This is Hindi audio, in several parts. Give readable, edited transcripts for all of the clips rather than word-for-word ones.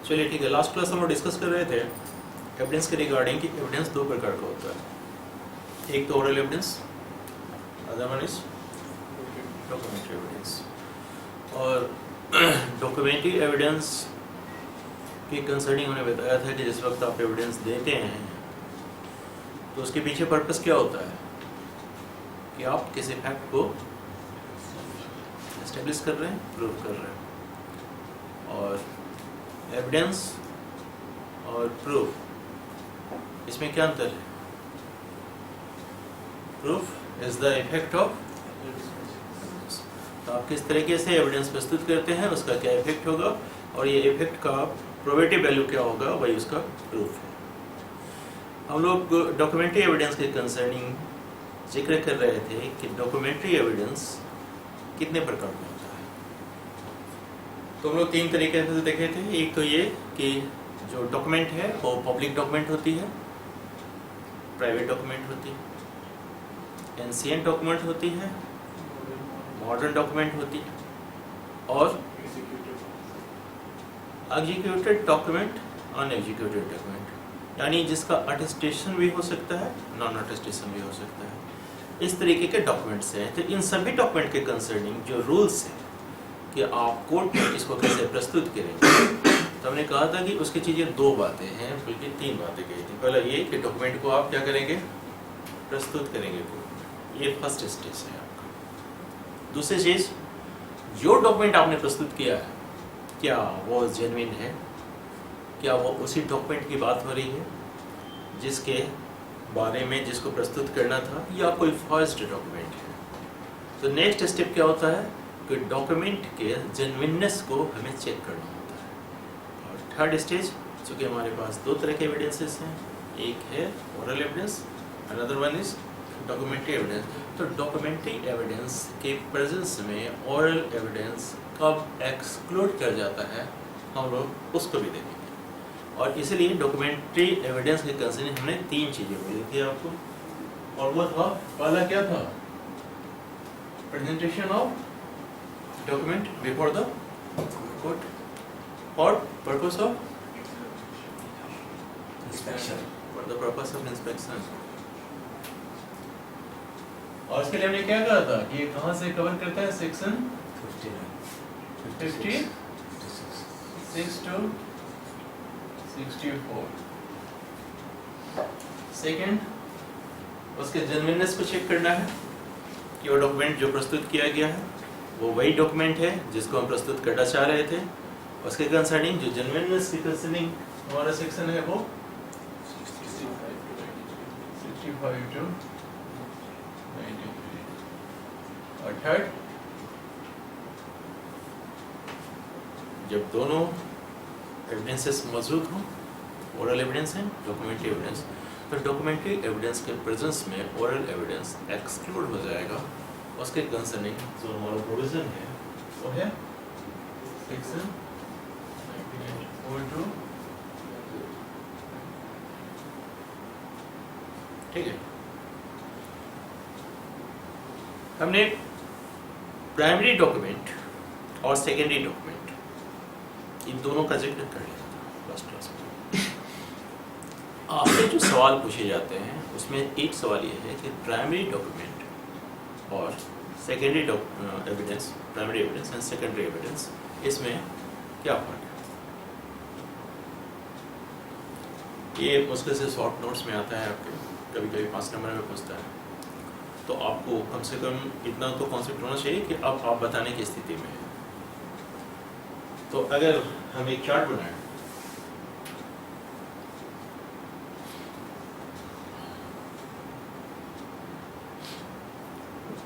चलिए ठीक है, लास्ट क्लास हम लोग डिस्कस कर रहे थे एविडेंस के रिगार्डिंग कि एविडेंस दो प्रकार का होता है, एक तो oral evidence, other one is documentary evidence. और डॉक्यूमेंट्री एविडेंस के कंसर्निंग हमने बताया था कि जिस वक्त आप एविडेंस देते हैं तो उसके पीछे पर्पस क्या होता है कि आप किसी फैक्ट को एस्टेब्लिश कर रहे हैं, प्रूव कर रहे हैं। और एविडेंस और प्रूफ, इसमें क्या अंतर है? Proof is the effect of, तो आप किस तरीके से एविडेंस प्रस्तुत करते हैं उसका क्या इफेक्ट होगा, और ये इफेक्ट का प्रोबेटिव वैल्यू क्या होगा, वही उसका प्रूफ है। हम लोग डॉक्यूमेंट्री एविडेंस के कंसर्निंग जिक्र कर रहे थे कि डॉक्यूमेंट्री एविडेंस कितने प्रकार का होता है। तो हम लोग तीन तरीके से देखे थे। एक तो ये कि जो डॉक्यूमेंट है वो पब्लिक डॉक्यूमेंट होती है, प्राइवेट डॉक्यूमेंट होती है, एंशिएंट डॉक्यूमेंट होती है, मॉडर्न डॉक्यूमेंट होती है, और एग्जीक्यूटेड डॉक्यूमेंट, अनएग्जीक्यूटेड डॉक्यूमेंट, यानी जिसका अटेस्टेशन भी हो सकता है, नॉन अटेस्टेशन भी हो सकता है। इस तरीके के डॉक्यूमेंट्स हैं। तो इन सभी डॉक्यूमेंट के कंसर्निंग जो रूल्स हैं कि आप कोर्ट में इसको कैसे प्रस्तुत करेंगे, तो हमने कहा था कि उसकी चीज़ें दो बातें हैं, बल्कि तीन बातें कही थी। पहला ये कि डॉक्यूमेंट को आप क्या करेंगे, प्रस्तुत करेंगे कोर्ट में, ये फर्स्ट स्टेज है आपका। दूसरी चीज़, जो डॉक्यूमेंट आपने प्रस्तुत किया है क्या वो जेन्युइन है, क्या वो उसी डॉक्यूमेंट की बात हो रही है जिसके बारे में जिसको प्रस्तुत करना था, या कोई फर्स्ट डॉक्यूमेंट है। तो नेक्स्ट स्टेप क्या होता है कि डॉक्यूमेंट के जेन्युइननेस को हमें चेक करना होता है। और थर्ड स्टेज, चूँकि हमारे पास दो तरह के एविडेंसेस हैं, एक है oral evidence, another one is documentary evidence. तो डॉक्यूमेंट्री एविडेंस के प्रेजेंस में ओरल एविडेंस कब एक्सक्लूड कर जाता है, हम लोग उसको भी देखेंगे। और इसलिए डॉक्यूमेंट्री एविडेंस के कंसर्निंग हमने तीन चीज़ें बोली थी आपको, और वो था, पहला क्या था, presentation of document before the court for purpose of inspection, for the purpose of inspection. और इसके लिए हमने क्या कहा था कि ये कहाँ से कवर करता है, सेक्शन 56 to 64। सेकेंड, उसके जेन्युइननेस को चेक करना है कि वो डॉक्यूमेंट जो प्रस्तुत किया गया है वो वही डॉक्यूमेंट है जिसको हम प्रस्तुत करना चाह रहे थे। उसके कंसर्निंग जो जेन्युइननेस की कंसर्निंग हमारा सेक्शन है वो 65 to 93। और थर्ड, जब दोनों एविडेंसेस मौजूद हों, ओरल एविडेंस है, डॉक्यूमेंट्री एविडेंस, तो डॉक्यूमेंट्री एविडेंस के प्रेजेंस में ओरल एविडेंस एक्सक्लूड हो जाएगा। उसके कंसर्निंग जो हमारा प्रोविजन है वो है सेक्शन 98(2). ठीक है, हमने प्राइमरी डॉक्यूमेंट और सेकेंडरी डॉक्यूमेंट इन दोनों का जिक्र कर लिया था फर्स्ट क्लास में। आपसे जो सवाल पूछे जाते हैं उसमें एक सवाल ये है कि प्राइमरी डॉक्यूमेंट और secondary evidence, primary evidence and secondary evidence, इसमें क्या फर्क है। ये मुश्किल से शॉर्ट नोट्स में आता है आपके, कभी कभी 5 नंबर में पूछता है। तो आपको कम से कम इतना तो कॉन्सेप्ट होना चाहिए कि अब आप बताने की स्थिति में है। तो अगर हम एक चार्ट बनाएं,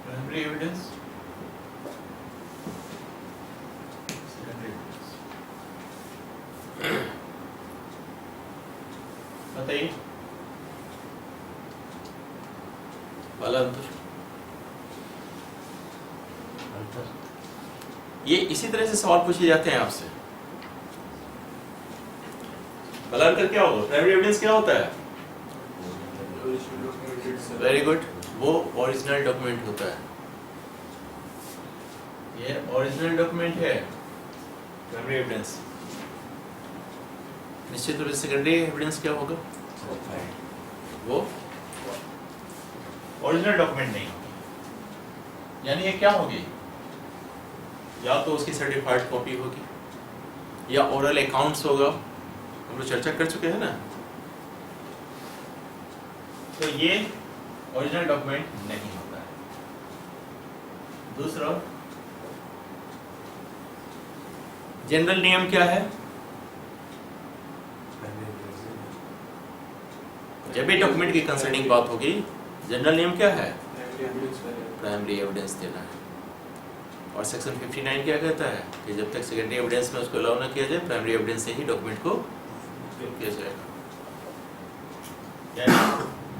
प्राइमरी एविडेंस, सेकेंडरी एविडेंस, बताइए पहला अंतर। ये इसी तरह से सवाल पूछे जाते हैं आपसे। पहला अंतर क्या होगा, प्राइमरी एविडेंस क्या होता है, वेरी गुड, वो ओरिजिनल डॉक्यूमेंट होता है। ये ओरिजिनल डॉक्यूमेंट है प्राइमरी एविडेंस। निश्चित रूप से सेकेंडरी एविडेंस क्या होगा? वो ओरिजिनल डॉक्यूमेंट नहीं होगी। यानी ये क्या होगी? या तो उसकी सर्टिफाइड कॉपी होगी या ओरल अकाउंट्स होगा, हम लोग चर्चा कर चुके हैं ना। तो ये ओरिजिनल डॉक्यूमेंट नहीं होता है। दूसरा, जनरल नियम क्या है? जब भी डॉक्यूमेंट की कंसर्निंग बात होगी, जनरल नियम क्या है? प्राइमरी एविडेंस देना है। और सेक्शन 59 क्या कहता है कि जब तक सेकेंडरी एविडेंस में उसको अलाउ ना किया जाए, प्राइमरी एविडेंस से ही डॉक्यूमेंट को किया जाएगा। यानी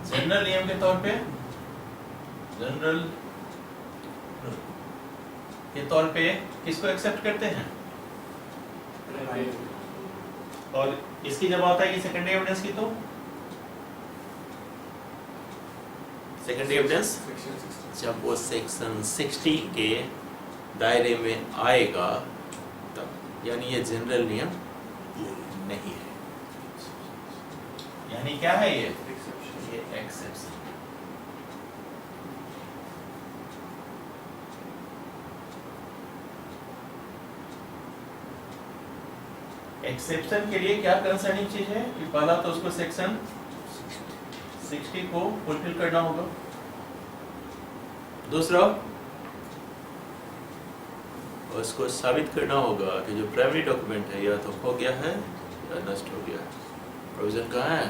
जनरल नियम के तौर पे, जनरल के तौर पे किसको एक्सेप्ट करते हैं? और इसकी जब आता है कि सेकेंडरी एविडेंस की, तो सेकेंडरी एविडेंस जब वो सेक्शन 60 के दायरे में आएगा तब। यानी ये जनरल नियम नहीं है। यानी क्या है ये एक्सेप्शन। एक्सेप्शन के लिए क्या कंसर्निंग चीज है कि पहला तो उसको सेक्शन 60 को फुलफिल करना होगा। दूसरा, उसको साबित करना होगा कि जो प्राइमरी डॉक्यूमेंट है या तो खो गया है या नष्ट हो गया है। प्रोविजन कहाँ है?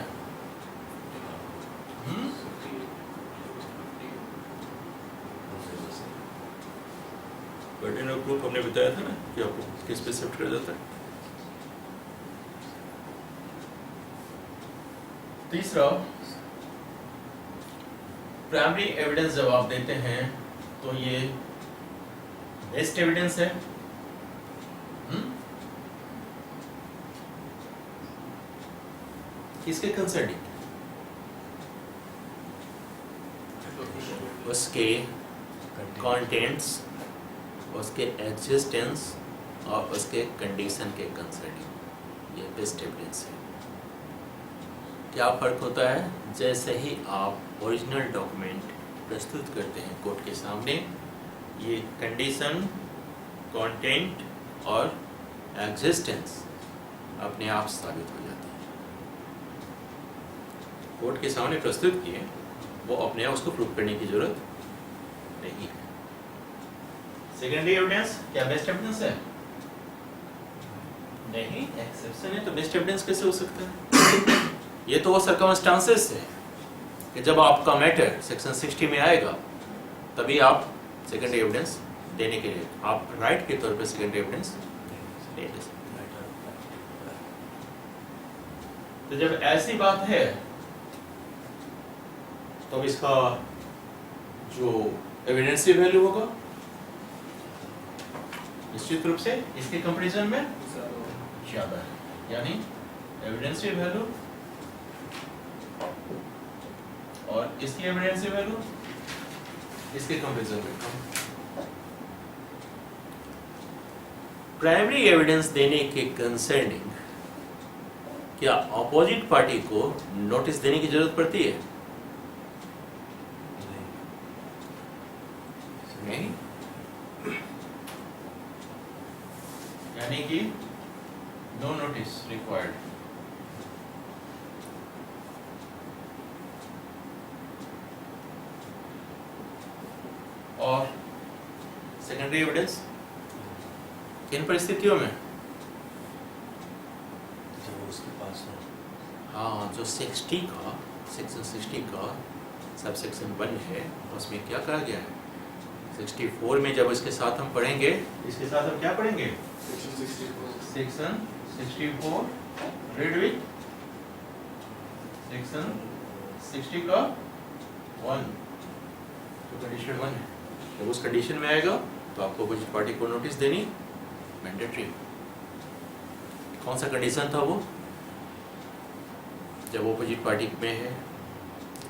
बर्डन ऑफ प्रूफ हमने बताया था ना कि आपको किस पे शिफ्ट कर जाता है। तीसरा, प्राइमरी एविडेंस जब आप देते हैं तो ये बेस्ट एविडेंस है। किसके कंसर्निंग? उसके कंटेंट्स, उसके एग्जिस्टेंस और उसके कंडीशन के कंसर्निंग ये बेस्ट एविडेंस है। क्या फर्क होता है? जैसे ही आप ओरिजिनल डॉक्यूमेंट प्रस्तुत करते हैं कोर्ट के सामने, ये कंडीशन, कंटेंट और एग्जिस्टेंस अपने आप साबित हो जाती है। कोर्ट के सामने प्रस्तुत किए, वो अपने आप उसको प्रूव करने की जरूरत नहीं है। सेकेंडरी एविडेंस क्या बेस्ट एविडेंस है? नहीं, एक्सेप्शन है। तो बेस्ट एविडेंस कैसे हो सकता है? ये तो वो सर्कमस्टांसेस है कि जब आपका मैटर सेक्शन 60 में आएगा तभी आप सेकेंडरी एविडेंस देने के लिए, आप राइट के तौर पे सेकेंडरी एविडेंस ले सकते हैं। तो जब ऐसी बात है तो इसका जो एविडेंशियल वैल्यू होगा निश्चित रूप से इसके कंपैरिजन में ज्यादा है। यानी एविडेंशियल वैल्यू और इसकी एविडेंशियल वैल्यू इसके कंपैरिजन में कम। प्राइमरी एविडेंस देने के कंसर्निंग क्या अपोजिट पार्टी को नोटिस देने की जरूरत पड़ती है? नहीं। यानी कि नो नोटिस रिक्वायर्ड। और सेकेंडरी एविडेंस किन परिस्थितियों में? जब उसके पास हो। हाँ, जो 60 का सेक्शन 60 का सब सेक्शन 1 है उसमें क्या कहा गया है? 64 में जब इसके साथ हम पढ़ेंगे, इसके साथ हम क्या पढ़ेंगे? सेक्शन 64 रीड विथ सेक्शन 60 का 1 जो कंडीशन 1 है। जब उस कंडीशन में आएगा तो आपको अपोजिट पार्टी को नोटिस देनी मैंडेटरी। कौन सा कंडीशन था वो? जब अपोजिट पार्टी में है,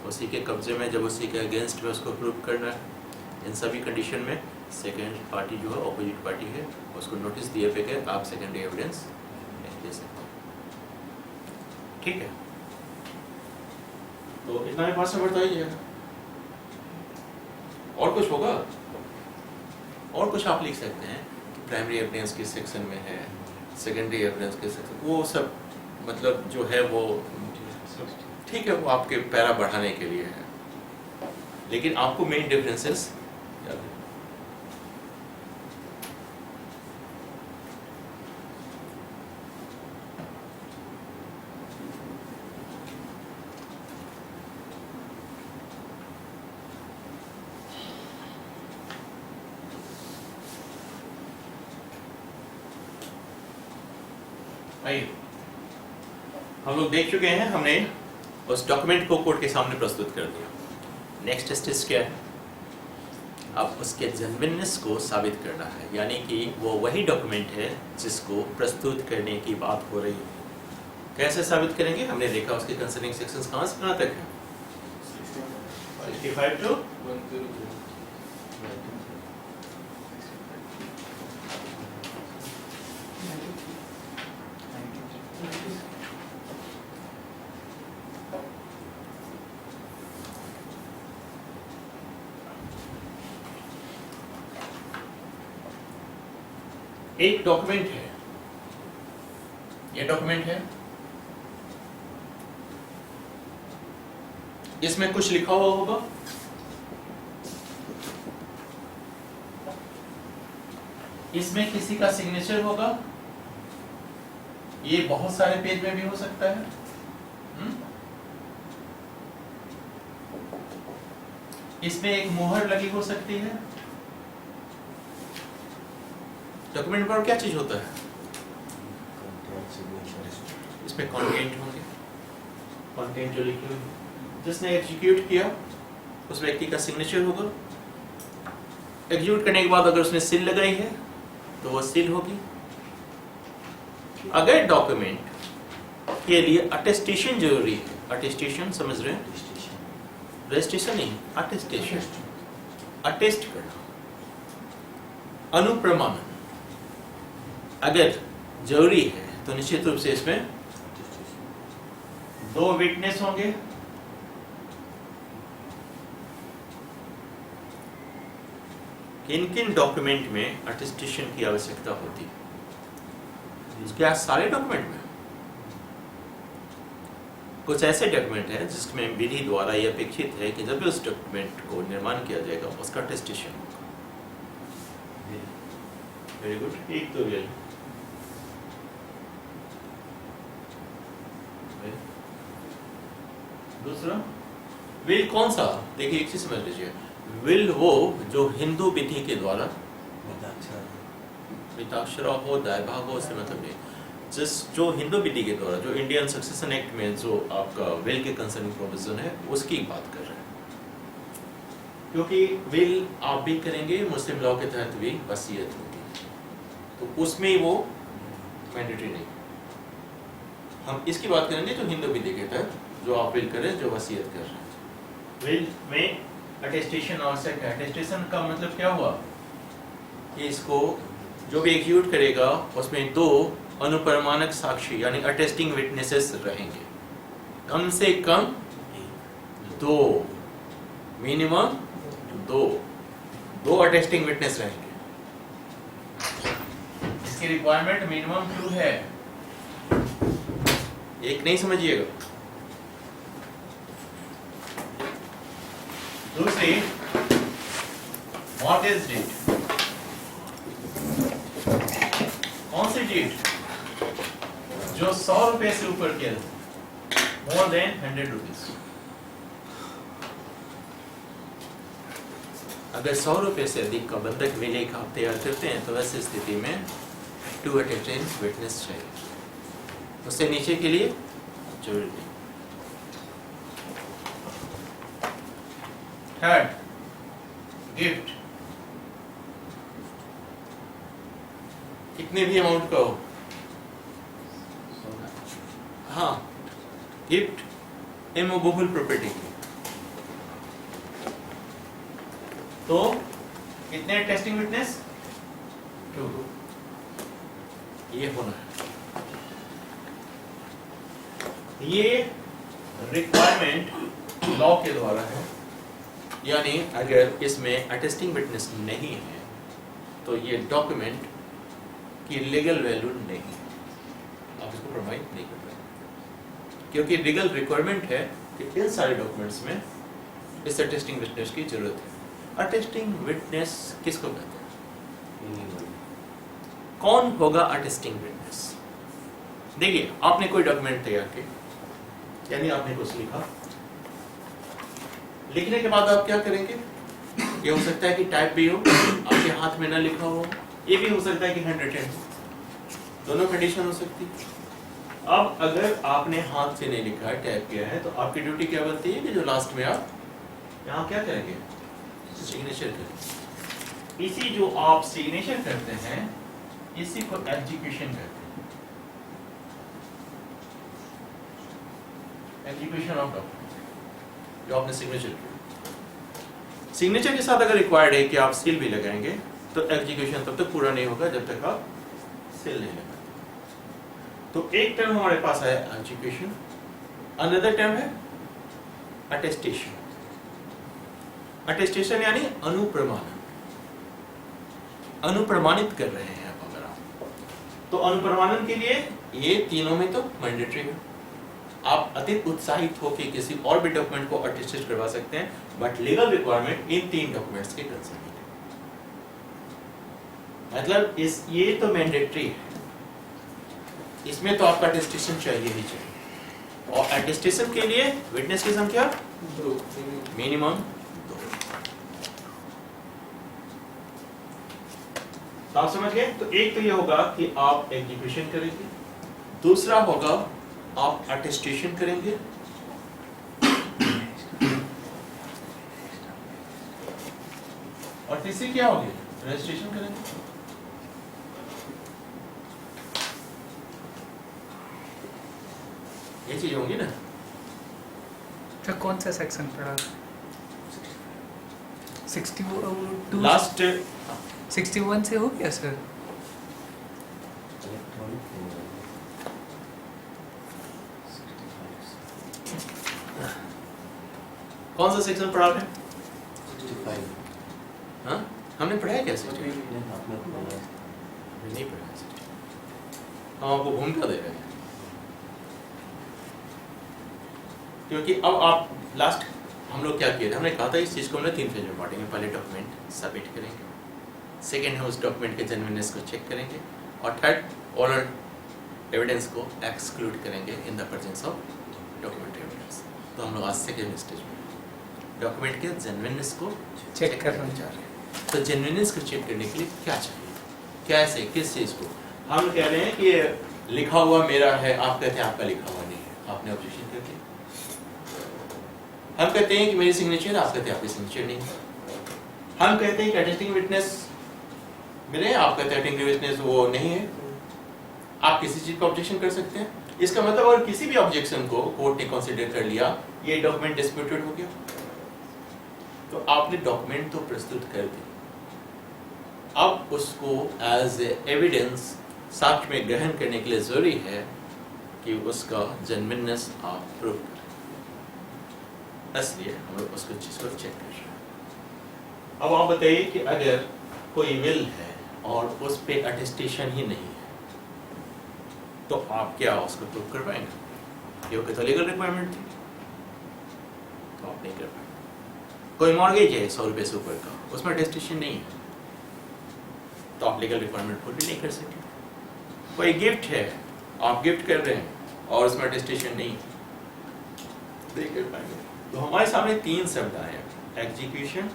उसी के कब्जे में, जब उसी के अगेंस्ट में उसको प्रूव करना है, इन सभी कंडीशन में सेकेंड पार्टी जो है अपोजिट पार्टी है उसको नोटिस दिए बगैर आप सेकेंडरी एविडेंस नहीं दे सकते। ठीक है, तो इतना में 5 नंबर तो आ ही जाएगा। और कुछ होगा, और कुछ आप लिख सकते हैं कि प्राइमरी एविडेंस किस सेक्शन में है, सेकेंडरी एविडेंस किस सेक्शन, वो सब मतलब जो है वो ठीक है, वो आपके पैरा बढ़ाने के लिए है, लेकिन आपको मेन डिफरेंसेस याद है। आइए, हम लोग देख चुके हैं, हमने उस डॉक्यूमेंट को कोर्ट के सामने प्रस्तुत कर दिया। नेक्स्ट स्टेज क्या है? अब उसके जेन्युइननेस को साबित करना है, यानी कि वो वही डॉक्यूमेंट है जिसको प्रस्तुत करने की बात हो रही है। कैसे साबित करेंगे? हमने देखा उसके कंसर्निंग सेक्शंस कहाँ से कहाँ तक है, 65 टू 1 डॉक्यूमेंट है, ये डॉक्यूमेंट है, इसमें कुछ लिखा हुआ होगा, इसमें किसी का सिग्नेचर होगा, ये बहुत सारे पेज में भी हो सकता है। इसमें एक मोहर लगी हो सकती है। डॉक्यूमेंट पर क्या चीज होता है? इसमें कंटेंट होंगे, कंटेंट जो लिखे हुए, जिसने एग्जीक्यूट किया उस व्यक्ति का सिग्नेचर होगा। एग्जीक्यूट करने के बाद अगर उसने सील लगाई है तो वो सील होगी। अगर डॉक्यूमेंट के लिए अटेस्टेशन जरूरी है, अटेस्टेशन समझ रहे हैं? रजिस्ट्रेशन नहीं, अटेस्टेशन, अटेस्ट करना, अनुप्रमाणन अगर जरूरी है तो निश्चित रूप से इसमें 2 विटनेस होंगे, किन किन डॉक्यूमेंट में अटेस्टेशन की आवश्यकता होती है? क्या सारे डॉक्यूमेंट में? कुछ ऐसे डॉक्यूमेंट हैं जिसमें विधि द्वारा यह अपेक्षित है कि जब भी उस डॉक्यूमेंट को निर्माण किया जाएगा उसका अटेस्टेशन होगा। वेरी गुड, एक तो विल, दूसरा विल कौन सा? देखिए एक चीज समझ लीजिए, विल वो जो हिंदू विधि के द्वारा, मिताक्षरा हो दायभाग हो, उससे मतलब नहीं, जो हिंदू विधि के द्वारा, जो इंडियन सक्सेशन एक्ट में जो आपका विल के कंसर्निंग प्रोविजन है उसकी बात कर रहे हैं। क्योंकि विल आप भी करेंगे, मुस्लिम लॉ के तहत भी वसीयत होगी, तो उसमें वो मैंडेटरी नहीं। हम इसकी बात करेंगे जो हिंदू विधि के तहत जो आप विल करें, जो वसीयत कर रहे हैं। विल में अटेस्टेशन आवश्यक है। अटेस्टेशन का मतलब क्या हुआ कि इसको जो भी एग्जीक्यूट करेगा उसमें 2 अनुप्रमाणक साक्षी यानी अटेस्टिंग विटनेसेस रहेंगे, कम से कम 2, मिनिमम 2 अटेस्टिंग विटनेस रहेंगे। इसकी रिक्वायरमेंट मिनिमम 2 है, एक नहीं समझिएगा। दूसरी मॉर्गेज डेट, कौन सी डेट? जो 100 रुपए से ऊपर के, मोर देन 100 रुपीज। अगर 100 रुपए से अधिक का बंधक विलेख आप तैयार करते हैं तो वैसे स्थिति में 2 अटेस्टेंट विटनेस चाहिए, उससे नीचे के लिए जरूरी नहीं। थर्ड, गिफ्ट, कितने भी अमाउंट का हो, हाँ, गिफ्ट इमूवेबल प्रॉपर्टी की, तो कितने टेस्टिंग विटनेस? 2, ये होना है। ये रिक्वायरमेंट लॉ के द्वारा है, यानी अगर इसमें अटेस्टिंग विटनेस नहीं है तो ये डॉक्यूमेंट की लीगल वैल्यू नहीं है, आप इसको प्रोवाइड नहीं कर पाएंगे, क्योंकि लीगल रिक्वायरमेंट है कि इन सारे डॉक्यूमेंट्स में इस अटेस्टिंग विटनेस की जरूरत है। अटेस्टिंग विटनेस किसको कहते हैं? कौन होगा अटेस्टिंग विटनेस? देखिए, आपने कोई डॉक्यूमेंट तैयार किया, यानी आपने कुछ लिखा, लिखने के बाद आप क्या करेंगे? ये हो सकता है कि टाइप भी हो, आपके हाथ में ना लिखा हो, ये भी हो सकता है कि हैंड रिटन हो, दोनों कंडीशन हो सकती है। अब अगर आपने हाथ से नहीं लिखा है, टाइप किया है, तो आपकी ड्यूटी क्या बनती है कि जो लास्ट में आप यहाँ क्या करेंगे? सिग्नेचर करेंगे। इसी जो आप सिग्नेचर करते हैं इसी को एग्जीक्यूशन कहते हैं, एग्जीक्यूशन ऑफ डॉक्यूमेंट, जो आपने सिग्नेचर किया। सिग्नेचर के साथ अगर रिक्वायर्ड है कि आप सील भी लगाएंगे तो एग्जीक्यूशन तब तक पूरा नहीं होगा जब तक आप सील नहीं लगाएंगे। तो एक टर्म हमारे पास है एग्जीक्यूशन, अनदर टर्म है अटेस्टेशन। अटेस्टेशन यानी अनुप्रमाणन, अनुप्रमाणित कर रहे हैं आप अगर आप, तो अनुप्रमाणन के लिए ये तीनों में तो मैंडेटरी है। आप अति उत्साहित होकर किसी और भी डॉक्यूमेंट को अटेस्टेड करवा सकते हैं, बट लीगल रिक्वायरमेंट इन तीन डॉक्यूमेंट्स के कंसर्न है। मतलब ये तो मैंडेटरी है, इसमें तो आपका अटेस्टेशन चाहिए ही चाहिए। और अटेस्टेशन के लिए विटनेस की संख्या 2, मिनिमम 2। तो आप समझ गए? तो एक तो ये होगा कि आप एग्जीक्यूशन करेंगे, दूसरा होगा आप अटेस्टेशन करेंगे, और तीसरी क्या होगी? रजिस्ट्रेशन करेंगे। ये चीज होंगी ना। तो कौन सा सेक्शन पढ़ा? 62 लास्ट 61 से हो गया सर? कौन सा सेक्शन पढ़ा आपने? 65। हाँ, हमने पढ़ा है क्या 65? आपने बोला नहीं पढ़ा है 65। हम आपको भूमिका दे रहे हैं, क्योंकि अब आप लास्ट हम लोग क्या किए थे? हमने कहा था इस चीज को हमने 3 फेज में बांटेंगे। पहले डॉक्यूमेंट सबमिट करेंगे, सेकेंड है उस डॉक्यूमेंट के जेन्युइननेस को चेक करेंगे, और थर्ड ओरल एविडेंस को एक्सक्लूड करेंगे in the presence of document evidence. तो हम लोग आज सेकेंड स्टेज में डॉक्यूमेंट के जेन्युइननेस को चेक करने जा रहे हैं। तो जेन्युइननेस को चेक करने के लिए क्या चाहिए, कैसे, किस चीज को? हम कह रहे हैं कि ये लिखा हुआ मेरा है, आप कहते हैं आपका लिखा हुआ नहीं है, आपने ऑब्जेक्शन कर दिया। हम कहते हैं कि मेरी सिग्नेचर, आप कहते हैं आपकी सिग्नेचर नहीं है। हम कहते हैं कि अटेस्टिंग विटनेस मिले, आप कहते हैं अटेस्टिंग विटनेस वो नहीं है। आप किसी चीज का ऑब्जेक्शन कर सकते हैं। इसका मतलब अगर किसी भी ऑब्जेक्शन को कोर्ट ने कंसीडर कर लिया, ये डॉक्यूमेंट डिस्प्यूटेड हो गया, तो आपने डॉक्यूमेंट तो प्रस्तुत कर दी, अब उसको एज एविडेंस साक्ष्य में ग्रहण करने के लिए जरूरी है कि उसका जेन्युइननेस आप प्रूव करें। इसलिए हम लोग उसको चीज को चेक कर रहे हैं। अब आप बताइए कि अगर कोई विल है और उस पे अटेस्टेशन ही नहीं है, तो आप क्या उसको प्रूव कर पाएंगे? क्योंकि तो लीगल रिक्वायरमेंट थी, तो आप नहीं कर पाएंगे। कोई मॉर्गेज है 100 रुपये से ऊपर का, उसमें अटेस्टेशन नहीं है, तो आप लीगल रिक्वायरमेंट पूरी नहीं कर सकते। कोई गिफ्ट है, आप गिफ्ट कर रहे हैं और उसमें अटेस्टेशन नहीं कर पाएंगे। तो हमारे सामने 3 शब्द आए हैं: execution,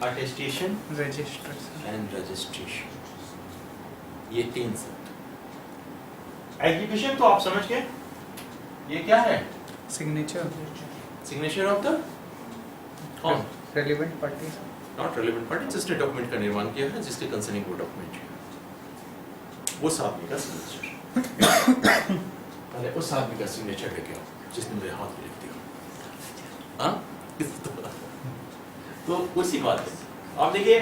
attestation, registration and registration. ये 3 शब्द। एग्जीक्यूशन तो आप समझ गए, ये क्या है? सिग्नेचर सिग्नेचर ऑफ द कौन? Relevant party. Not relevant party, जिसने डॉक्यूमेंट का निर्माण किया है, जिसके कंसर्निंग वो डॉक्यूमेंट है, उस आदमी का सिग्नेचर। पहले उस आदमी का सिग्नेचर लेके आओ जिसने मेरे हाथ में लिख दिया। हाँ? तो उसी बात है। आप देखिए,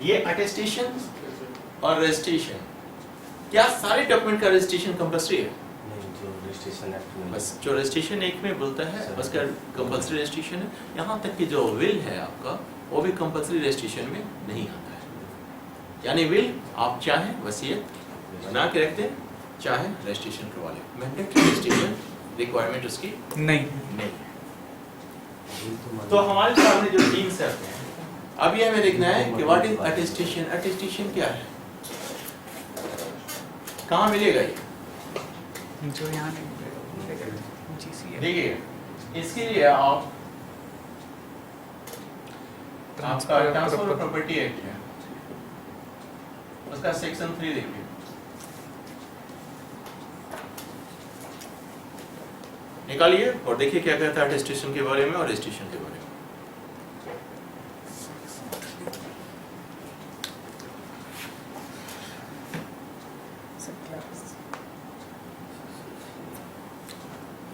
ये अटेस्टेशन और रजिस्ट्रेशन, क्या सारे डॉक्यूमेंट का रजिस्ट्रेशन कंपल्सरी है? नहीं, जो रजिस्ट्रेशन एक्ट में बस जो रजिस्ट्रेशन एक में बोलता है उसका कंपल्सरी रजिस्ट्रेशन है। यहाँ तक कि जो विल है आपका वो भी कंपल्सरी रजिस्ट्रेशन में नहीं आता है। यानी विल आप चाहे वसीयत बना के रख दें, चाहे रजिस्ट्रेशन करवा लें, मैंडेटरी रजिस्ट्रेशन रिक्वायरमेंट उसकी नहीं। नहीं है। तो हमारे सामने जो 3 शर्त हैं, अब ये हमें देखना है कि व्हाट इज अटेस्टेशन। अटेस्टेशन क्या है, कहाँ मिलेगा ये? जो यहाँ नहीं GCL देखिए इसके लिए आप आपका ट्रांसफर ऑफ प्रॉपर्टी एक्ट है, उसका सेक्शन 3 देखिए। निकालिए और देखिए क्या कहता है अटेस्टेशन के बारे में और रजिस्ट्रेशन के बारे में।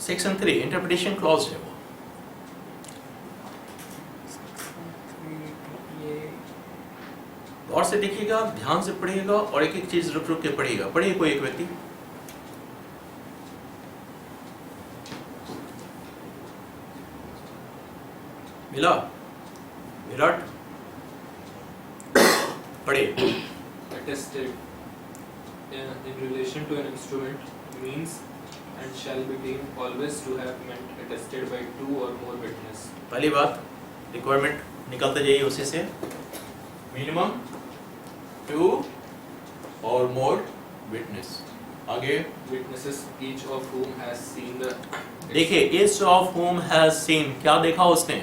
सेक्शन 3 इंटरप्रिटेशन क्लॉज है वो। और से देखिएगा, ध्यान से पढ़िएगा और एक एक चीज रुक रुक के पढ़िएगा। पढ़िए कोई एक व्यक्ति। मिला? विराट पढ़िए। Attested in relation to an instrument means and shall be deemed always to have meant attested by 2 or more witness. पहली बात रिक्वायरमेंट निकालते जाइए उसी से, मिनिमम 2 और मोर विटनेस। आगे Witnesses each of whom has seen the देखिए, each of whom has seen, क्या देखा उसने?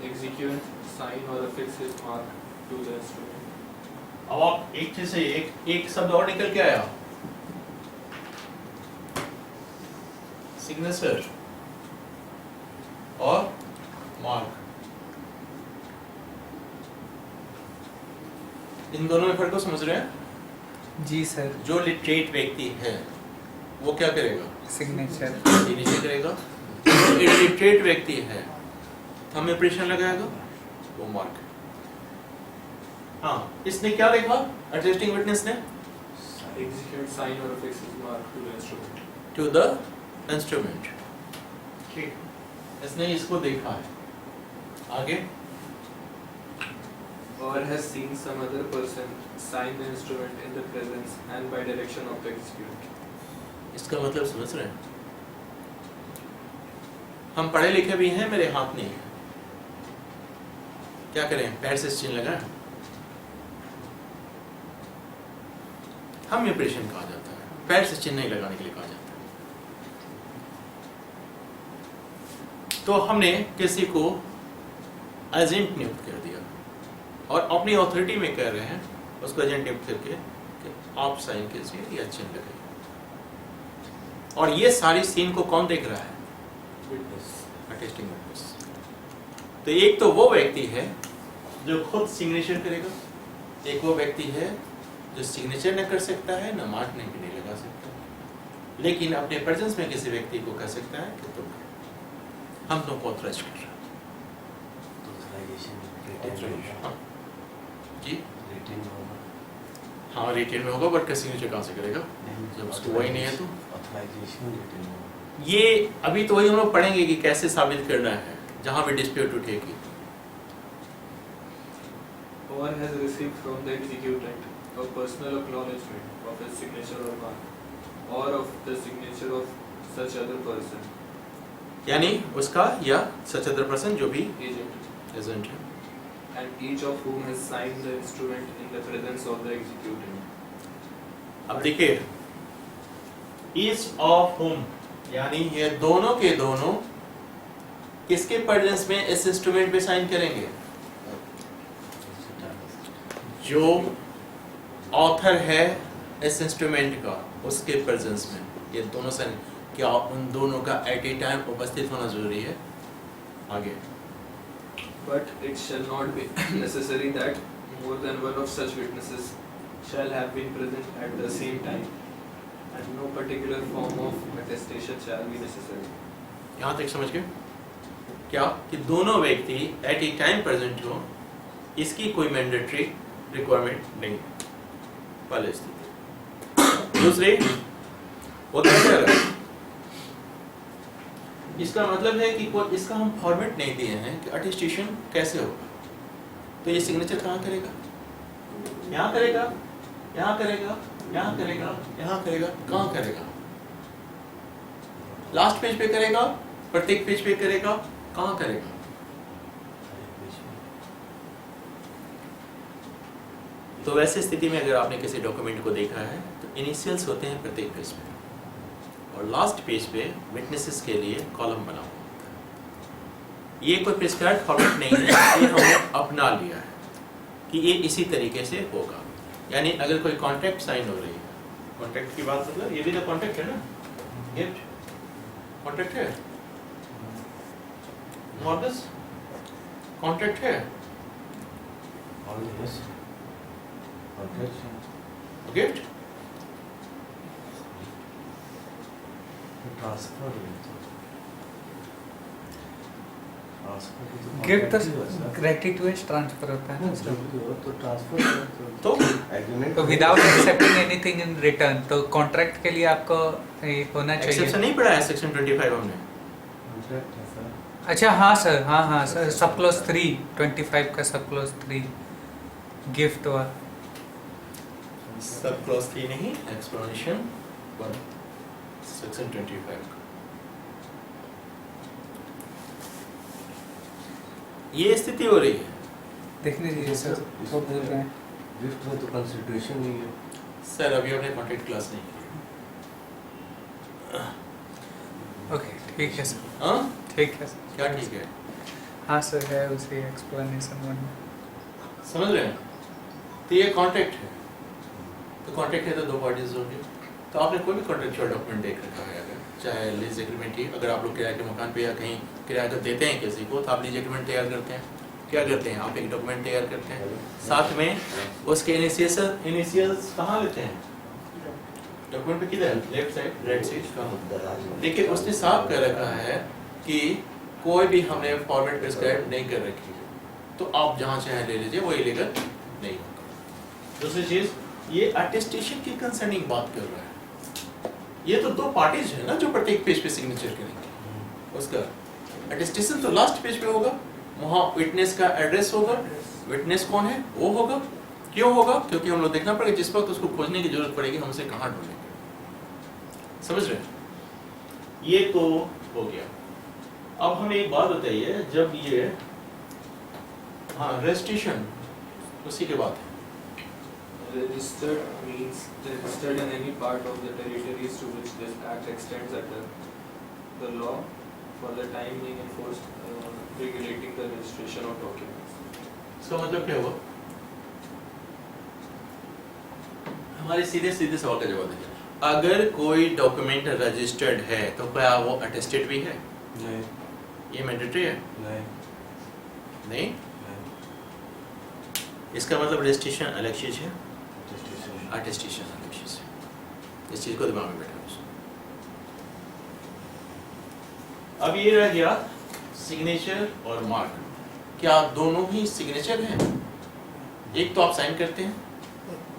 execute, sign or affix his mark to the instrument. अब आप एक चीज से एक शब्द और निकल के आया, सिग्नेचर और मार्क। इन दोनों में फर्क को समझ रहे हैं? जी सर। जो लिटरेट व्यक्ति है वो क्या करेगा? सिग्नेचर सिग्नेचर करेगा। जो इलिटरेट व्यक्ति है थंब इंप्रेशन लगाएगा, वो मार्क। हाँ, इसने क्या देखा अटेस्टिंग विटनेस ने? Execute, sign or affix his mark to the instrument. To the instrument. ठीक, इसने इसको देखा है। आगे Or has seen some other person sign the instrument in the presence and by direction of the executant. इसका मतलब समझ रहे हैं? हम पढ़े लिखे भी हैं, मेरे हाथ नहीं है, क्या करें? पैर से चिन्ह लगाएं। हम इंप्रेशन कहा जाता है, पैर से चिन्ह नहीं लगाने के लिए कहा जाता है। तो हमने किसी को एजेंट नियुक्त कर दिया और अपनी अथॉरिटी में कह रहे हैं उसको एजेंट नियुक्त करके कि आप साइन कीजिए या चिन्ह लगाइए। और ये सारी सीन को कौन देख रहा है? Witness. Attesting witness. तो एक तो वो व्यक्ति है जो खुद सिग्नेचर करेगा, एक वो व्यक्ति है जो सिग्नेचर न कर सकता है, न मार्क नहीं लगा सकता, लेकिन अपने प्रेजेंस में किसी व्यक्ति को कह सकता है कि तुम हम लोग को ऑथराइज कर रहे हैं। हाँ जी, रिटेन होगा। हाँ रिटेन में होगा, बट सिग्नेचर कहाँ से करेगा जब उसको वही नहीं है? तो ऑथराइजेशन रिटेन होगा। ये अभी तो वही हम लोग पढ़ेंगे कि कैसे साबित करना है जहाँ भी डिस्प्यूट उठेगी। Or has received from the executant a personal acknowledgement of his signature or mark or of the signature of such other person, यानी उसका या सच अदर पर्सन जो भी agent, एजेंट है, and each of whom has signed the instrument in the presence of the executant. अब देखिए ईच ऑफ होम, यानी ये दोनों के दोनों किसके प्रेजेंस में इस इंस्ट्रूमेंट पे साइन करेंगे? जो ऑथर है इस इंस्ट्रूमेंट का उसके प्रेजेंस में ये दोनों साइन। क्या उन दोनों का एट ए टाइम उपस्थित होना जरूरी है? आगे But it shall not be necessary that more than one of such witnesses shall have been present at the same time, and no particular form of attestation shall be necessary. यहाँ तक समझ गए क्या कि दोनों व्यक्ति एट ए टाइम प्रेजेंट हो, इसकी कोई मैंडेटरी रिक्वायरमेंट नहीं। पहले स्थिति। दूसरी वो क्या कह रहा है? इसका मतलब है कि कोई इसका हम फॉर्मेट नहीं दिए हैं कि अटेस्टेशन कैसे होगा। तो ये सिग्नेचर कहाँ करेगा? यहाँ करेगा, यहाँ करेगा, यहाँ करेगा, यहाँ करेगा, कहाँ करेगा? लास्ट पेज पे करेगा, प्रत्येक पेज पे करेगा, कहाँ करेगा? तो वैसे स्थिति में अगर आपने किसी डॉक्यूमेंट को देखा है तो इनिशियल्स होते हैं प्रत्येक पेज पे और लास्ट पेज पे विटनेसेस के लिए कॉलम बना हुआ होता है। ये कोई प्रिस्क्राइब्ड फॉर्मेट नहीं है, ये हमने अपना लिया है कि ये इसी तरीके से होगा। यानी अगर कोई कॉन्ट्रैक्ट साइन हो रही है, कॉन्ट्रैक्ट की बात मतलब ये भी तो कॉन्ट्रैक्ट है ना, गिफ्ट कॉन्ट्रैक्ट है, मॉर्गेज कॉन्ट्रैक्ट है, All yes. Okay. Gift transfer gift तो क्रेडिट टू ट्रांसफर होता है ना सर। तो ट्रांसफर तो एग्रीमेंट तो without accepting anything in return, तो कॉन्ट्रैक्ट के लिए आपको ये होना एक्सेप्शन चाहिए। नहीं पढ़ा है सेक्शन 25 हमने। कॉन्ट्रैक्ट है सर। अच्छा हाँ सर, हाँ सर, सब क्लोज 3 25 का सब क्लोज 3 गिफ्ट हुआ। सब क्लॉज 3 नहीं, एक्सप्लेनेशन 1 सेक्शन 25। ये स्थिति हो रही है देखने दीजिए सर, वो बोल रहे हैं। गिफ्ट में तो कंसिडरेशन नहीं है। सर, अभी हमने कॉन्ट्रैक्ट क्लास नहीं की। ओके ठीक है सर, हाँ, ठीक है सर। क्या ठीक है? हाँ सर, है उसी एक्सप्लेनेशन 1 में। समझ रहे हैं? तो ये कॉन्ट्रैक्ट है, तो कॉन्ट्रैक्ट है तो दो पार्टीज होंगे। तो आपने कोई भी कॉन्ट्रैक्चुअल डॉक्यूमेंट देख रखा है, अगर चाहे लीज एग्रीमेंट ही, अगर आप लोग किराए के मकान पे या कहीं किराया तो देते हैं किसी को, तो आप लीज एग्रीमेंट तैयार करते हैं। क्या करते हैं? आप एक डॉक्यूमेंट तैयार करते हैं, साथ में उसके इनिशियल्स कहाँ लेते हैं? डॉक्यूमेंट पे किधर? लेफ्ट साइड, राइट साइड, कहाँ? देखिए, उसने साफ कर रखा है कि कोई भी हमने फॉर्मेट प्रिस्क्राइब नहीं कर रखी है, तो आप जहाँ चाहे ले लीजिए, वो इलीगल नहीं होगा। दूसरी चीज, ये अटेस्टेशन की कंसर्निंग बात कर रहा है। ये तो दो पार्टीज है ना जो प्रत्येक पेज पे सिग्नेचर करेंगे। उसका अटेस्टेशन तो लास्ट पेज पे होगा, वहाँ विटनेस का एड्रेस होगा, विटनेस कौन है वो होगा। क्यों होगा? क्योंकि हम लोग देखना पड़ेगा जिस वक्त उसको खोजने की जरूरत पड़ेगी, हम उसे कहाँ ढूंढेंगे। समझ रहे हैं? ये तो हो गया। अब हमें एक बात बताइए, जब ये हाँ रजिस्ट्रेशन उसी के बाद है। Registered means registered in any part of the territories to which this act extends under the law for the time being enforced, regulating the registration of documents. इसका मतलब क्या हुआ? हमारे सीधे सवाल का जवाब दीजिए। अगर कोई डॉक्यूमेंट रजिस्टर्ड है तो क्या वो अटेस्टेड भी है? नहीं। ये मैंडेटरी है? नहीं। नहीं। इसका मतलब रजिस्ट्रेशन अलग चीज है, अटेस्टेशन अलग चीज है। इस चीज को दिमाग में बैठा। अब ये रह गया सिग्नेचर और मार्क। क्या दोनों ही सिग्नेचर हैं? एक तो आप साइन करते हैं,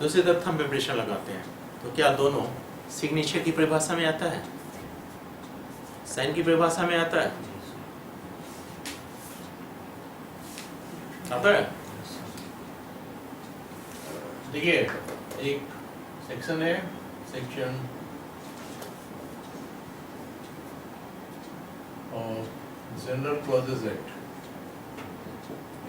दूसरी तरफ थंब इंप्रेशन लगाते हैं, तो क्या दोनों सिग्नेचर की परिभाषा में आता है, साइन की परिभाषा में आता है? आता है? देखिए, एक सेक्शन है, section of general clauses act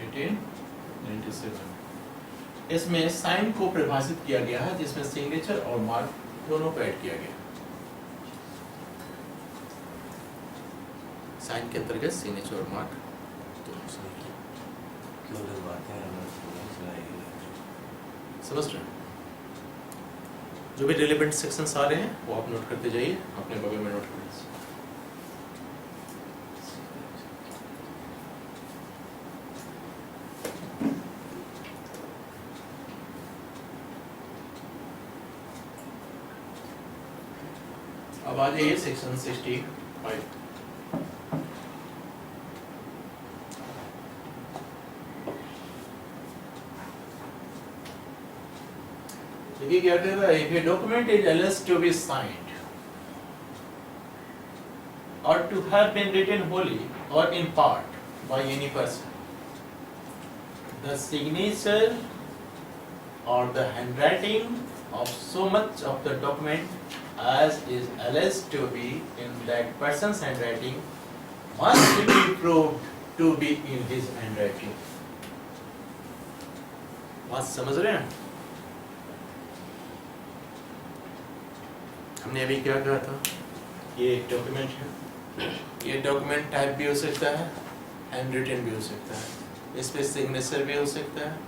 1897। इसमें साइन को परिभाषित किया गया है, जिसमें सिग्नेचर और मार्क दोनों को ऐड किया गया। साइन के अंतर्गत सिग्नेचर और मार्क दोनों से समझ रहे हैं? जो भी रिलेवेंट सेक्शंस आ रहे हैं वो आप नोट करते जाइए, अपने बगल में नोट कर लीजिए। अब आ जाइए सेक्शन 65। देखिए क्या कह रहा है, if a document is alleged to be signed or to have been written wholly or in part by any person. The signature or the handwriting of so much of the document as is alleged to be in that person's handwriting must be proved to be in his handwriting. बात समझ रहे हैं? हमने अभी क्या कहा था? ये एक डॉक्यूमेंट है, ये डॉक्यूमेंट टाइप भी हो सकता है, हैंड रिटन भी हो सकता है, इस पे सिग्नेचर भी हो सकता है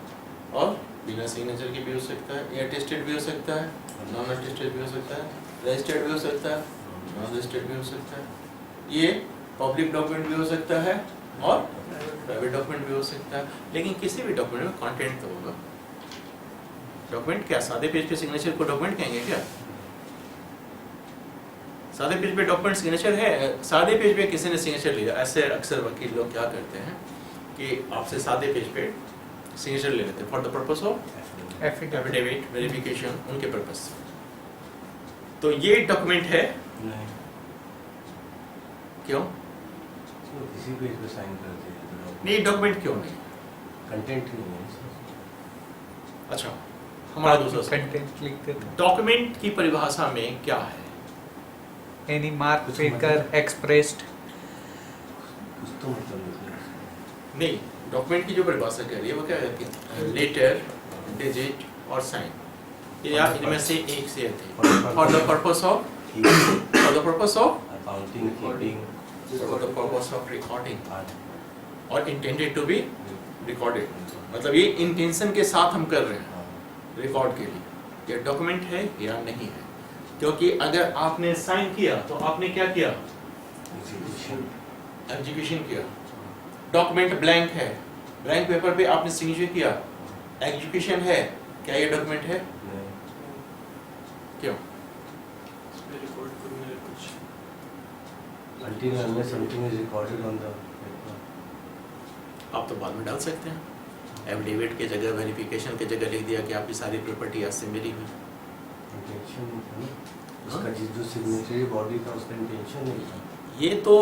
और बिना सिग्नेचर के भी हो सकता है, ये अटेस्टेड भी हो सकता है, नॉन अटेस्टेड भी हो सकता है, रजिस्टर्ड भी हो सकता है, नॉन रजिस्टर्ड भी हो सकता है, ये पब्लिक डॉक्यूमेंट भी हो सकता है और प्राइवेट डॉक्यूमेंट भी हो सकता है। लेकिन किसी भी डॉक्यूमेंट में कंटेंट तो होगा। डॉक्यूमेंट क्या सादे पेज पे सिग्नेचर को डॉक्यूमेंट कहेंगे क्या? सादे पेज पे डॉक्यूमेंट सिग्नेचर है? सादे पेज पे किसी ने सिग्नेचर लिया, ऐसे अक्सर वकील लोग क्या करते हैं कि आपसे सादे पेज पे सिग्नेचर ले लेते हैं for the purpose of affidavit verification, उनके पर्पस से। तो ये डॉक्यूमेंट है नहीं, क्यों तो किसी पेज पे साइन कर दिया तो नहीं? डॉक्यूमेंट क्यों नहीं? कंटेंट नहीं है इसमें। अच्छा, हमारा दूसरा कंटेंट लिखते थे। डॉक्यूमेंट की परिभाषा में क्या है? एनी मार्क कुछ फिगर मतलब- एक्सप्रेस्ड। कुछ तो मतलब नहीं। नहीं, डॉक्यूमेंट की जो परिभाषा कह रही है वो क्या कहती है? लेटर, डिजिट और साइन, या इनमें से एक से अधिक for the purpose of accounting, keeping, for the purpose of recording और इंटेंडेड टू बी रिकॉर्डेड। मतलब ये इंटेंशन के साथ हम कर रहे हैं रिकॉर्ड के लिए, ये डॉक्यूमेंट है या नहीं है। क्योंकि अगर आपने साइन किया तो आपने क्या किया? एग्जीक्यूशन किया। डॉक्यूमेंट ब्लैंक है, ब्लैंक पेपर पे आपने सिग्नेचर किया, एग्जीक्यूशन है, क्या ये डॉक्यूमेंट है? क्यों? Until unless something is recorded on the paper. आप तो बाद में डाल सकते हैं, एफिडेविट के जगह वेरिफिकेशन के जगह लिख दिया कि आपकी सारी प्रॉपर्टी आज से मिली हुई। इंटेंशन है ना, उसका जो सिग्नेचरी बॉडी का उसका इंटेंशन नहीं था। ये तो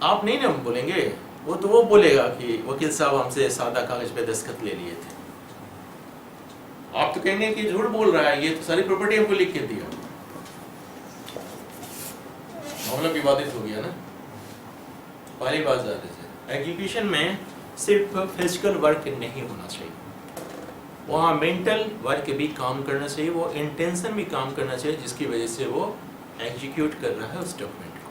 आप नहीं ना बोलेंगे, वो तो वो बोलेगा कि वकील साहब हमसे सादा कागज पे दस्तखत ले लिए थे। आप तो कहेंगे कि झूठ बोल रहा है, ये तो सारी प्रॉपर्टी हमको लिख के दिया। मामला विवादित हो गया ना। पहली बात ज़्यादा से एग्जीक्यूशन में सिर्फ फिजिकल वर्क नहीं होना चाहिए, वहाँ मेंटल वर्क भी काम करना चाहिए, वो इंटेंशन भी काम करना चाहिए जिसकी वजह से वो एग्जीक्यूट कर रहा है उस डॉक्यूमेंट को।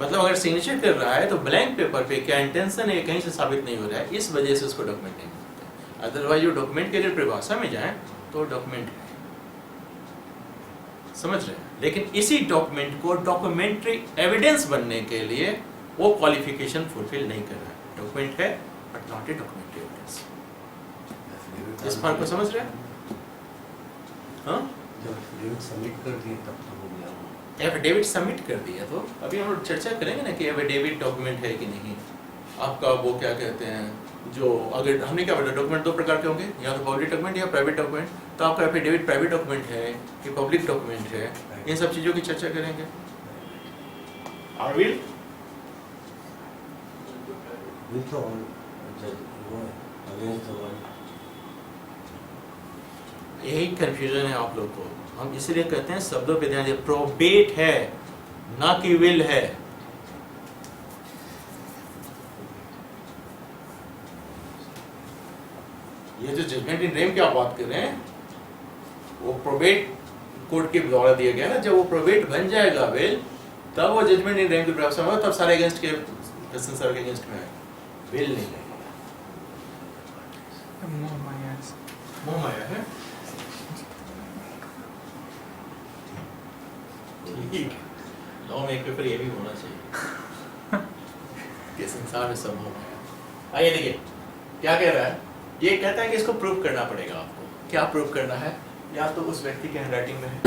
मतलब अगर सिग्नेचर कर रहा है तो ब्लैंक पेपर पे क्या इंटेंशन है कहीं से साबित नहीं हो रहा है, इस वजह से उसको डॉक्यूमेंट नहीं मिलता। अदरवाइज वो डॉक्यूमेंट की अगर परिभाषा में जाए तो डॉक्यूमेंट है, समझ रहे हैं। लेकिन इसी डॉक्यूमेंट को डॉक्यूमेंट्री एविडेंस बनने के लिए वो क्वालिफिकेशन फुलफिल नहीं कर रहा है। डॉक्यूमेंट है but not a documentary evidence. इस फर्क को समझ रहे हैं? हाँ, जब एफिडेविट सबमिट कर दिए तब तो हो गया। एफिडेविट सबमिट कर दिया तो अभी हम लोग चर्चा करेंगे ना कि एफिडेविट डॉक्यूमेंट है कि नहीं। आपका वो क्या कहते हैं, जो अगर हमने क्या बोला डॉक्यूमेंट दो प्रकार के होंगे, या तो पब्लिक डॉक्यूमेंट या प्राइवेट डॉक्यूमेंट। तो आपका एफिडेविट प्राइवेट डॉक्यूमेंट है कि पब्लिक डॉक्यूमेंट है, इन सब चीज़ों की चर्चा करेंगे। आरविल विल तो ऑन जज वो अगेंस्ट द वर्ल्ड। यही कंफ्यूजन है आप लोग को। हम इसलिए कहते हैं शब्दों पे ध्यान दें, प्रोबेट है ना कि विल है। ये जो जजमेंट इन रेम की आप बात कर रहे हैं वो प्रोबेट कोर्ट के द्वारा दिया गया ना। जब वो प्रोबेट बन जाएगा विल, तब वो जजमेंट इन रेम की प्राप्त होगा, तब सारे अगेंस्ट के सर के अगेंस्ट में विल नहीं लगेगा। मोह माया है ठीक। लॉ में एक पेपर ये भी होना चाहिए कि संसार में सब मोह माया। आइए देखिए क्या कह रहा है। ये कहता है कि इसको प्रूव करना पड़ेगा आपको। क्या प्रूव करना है? या तो उस व्यक्ति के हैंडराइटिंग में है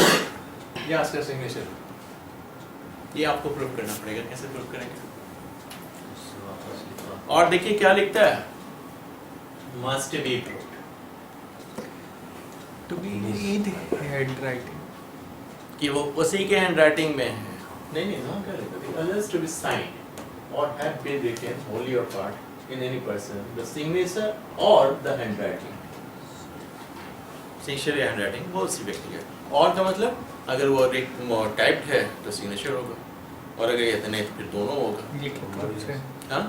या उसका सिग्नेचर, ये आपको प्रूव करना पड़ेगा। कैसे प्रूव करेंगे? और देखिए क्या लिखता है, must be proved to be in handwriting, कि वो उसी के हैंडराइटिंग में है नहीं ना क्या लिखा दी others to be signed or have been written wholly or part in any person the signature or the handwriting signature या हैंडराइटिंग वो उसी व्यक्ति का और का मतलब अगर वो टाइप्ड है तो सिग्नेचर होगा और अगर ये नहीं तो फिर दोनों होगा लिखित रूप से हाँ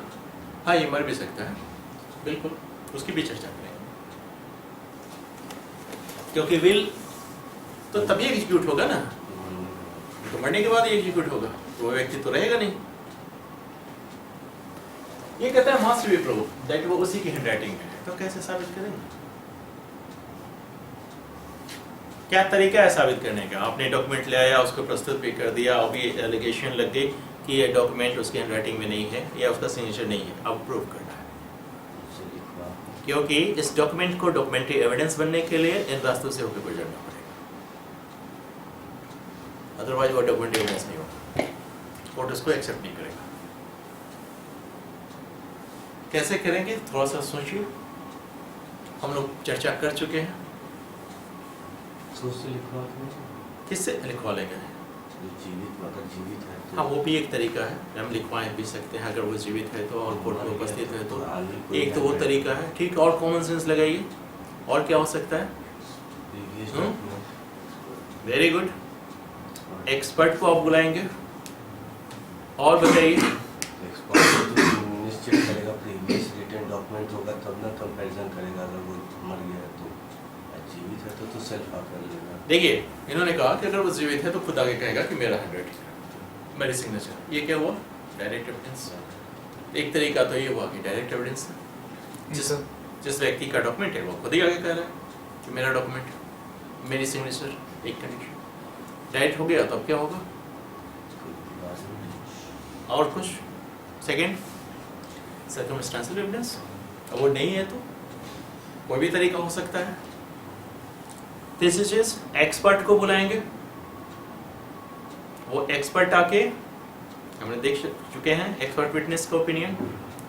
हाँ ये मर भी सकता है बिल्कुल उसकी भी चर्चा करेंगे क्योंकि विल तो तभी एग्जीक्यूट होगा ना तो मरने के बाद ही एग्जीक्यूट होगा वो व्यक्ति तो रहेगा नहीं ये कहता है मस्ट बी प्रूव दैट वो उसी की हैंडराइटिंग में है तो कैसे साबित करेंगे क्या तरीका है साबित करने का आपने डॉक्यूमेंट ले आया उसको प्रस्तुत भी कर दिया अभी एलिगेशन लग गई कि ये डॉक्यूमेंट उसकी हैंडराइटिंग में नहीं है या उसका सिग्नेचर नहीं है अब प्रूव करना है क्योंकि इस डॉक्यूमेंट को डॉक्यूमेंट्री एविडेंस बनने के लिए इन रास्तों से होकर गुजरना पड़ेगा अदरवाइज वो डॉक्यूमेंट्री एविडेंस नहीं होगा कोर्ट उसको एक्सेप्ट नहीं करेगा कैसे करेंगे थोड़ा सा सोचिए हम लोग चर्चा कर चुके हैं सोच से लिखवा किससे लिखवा लेंगे जीवित अगर जीवित है तो हाँ वो भी एक तरीका है हम लिखवाएं भी सकते हैं अगर वो जीवित है तो और कोर्ट में उपस्थित है तो आगे कोई एक तो वो तरीका है ठीक और कॉमन सेंस लगाइए और क्या हो सकता है previous हम्म? document वेरी गुड और एक्सपर्ट को आप बुलाएंगे और बताइए एक्सपर्ट तो निश्चित करेगा प्रीवियस रिटन डॉक्यूमेंट होगा तब ना कंपैरिजन करेगा अगर वो मर गया है तो जीवित है तो सेल्फ कर लेगा देखिए इन्होंने कहा कि अगर वो जीवित है तो खुद आगे कहेगा कि मेरा हैंडराइटिंग है मेरी सिग्नेचर ये क्या हुआ डायरेक्ट एविडेंस एक तरीका तो ये हुआ कि डायरेक्ट एविडेंस जिस व्यक्ति का डॉक्यूमेंट है वो खुद ही आगे कह रहा है कि मेरा डॉक्यूमेंट मेरी सिग्नेचर एक कंडीशन डायरेक्ट हो गया तो अब क्या होगा और कुछ सेकंड सर्कमस्टेंशियल एविडेंस अब वो नहीं है तो कोई भी तरीका हो सकता है तीसरी चीज एक्सपर्ट को बुलाएंगे वो एक्सपर्ट आके हमने देख चुके हैं एक्सपर्ट विटनेस का ओपिनियन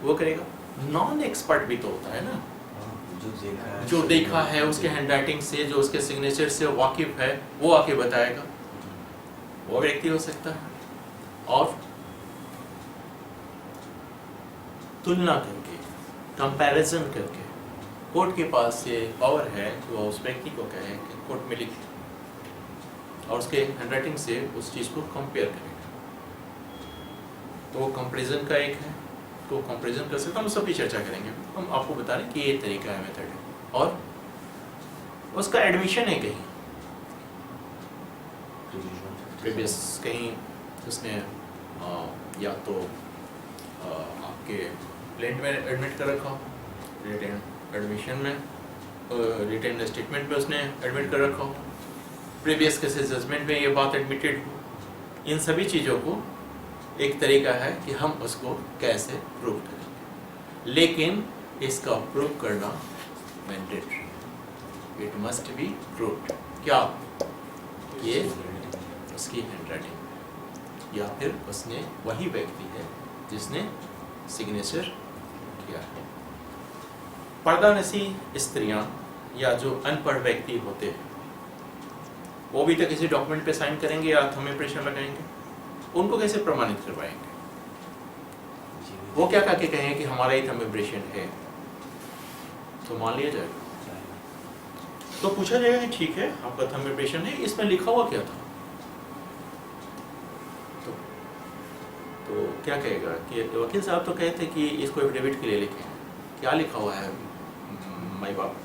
वो करेगा नॉन एक्सपर्ट भी तो होता है ना जो देखा है उसके हैंडराइटिंग से जो उसके सिग्नेचर से वाकिफ है वो आके बताएगा वो व्यक्ति हो सकता है और तुलना करके कंपैरिजन करके कोर्ट के पास ये पावर है कि वो उस व्यक्ति को कहे कि कोर्ट में लिखे और उसके हैंडराइटिंग से उस चीज़ को कंपेयर करेगा तो वो कंपैरिजन का एक है तो कंपैरिजन कर सकते हम सब भी चर्चा करेंगे हम आपको बता रहे हैं कि ये तरीका है मेथड है और उसका एडमिशन है कहीं प्रीवियस कहीं उसने या तो आपके प्लेंट में एडमिट कर रखा रिटर्न एडमिशन में रिटर्न स्टेटमेंट में उसने एडमिट कर रखा हो प्रीवियस केसेस जजमेंट में ये बात एडमिटेड हो इन सभी चीज़ों को एक तरीका है कि हम उसको कैसे प्रूव करें लेकिन इसका प्रूव करना mandatory it must be proved क्या ये उसकी हैंडराइटिंग या फिर उसने वही व्यक्ति है जिसने सिग्नेचर किया है पर्दानसी स्त्रियां या जो अनपढ़ व्यक्ति होते हैं वो भी तो किसी डॉक्यूमेंट पे साइन करेंगे या थंब इम्प्रेशन लगाएंगे उनको कैसे प्रमाणित करवाएंगे वो क्या कह के कहेंगे कि हमारा ही थंब इम्प्रेशन है तो मान लिया जाएगा तो पूछा जाएगा कि ठीक है आपका थंब इम्प्रेशन है इसमें लिखा हुआ क्या था तो क्या कहेगा कि वकील साहब तो कहते कि इसको एफिडेविट के लिए लिखे क्या लिखा हुआ है माई बाप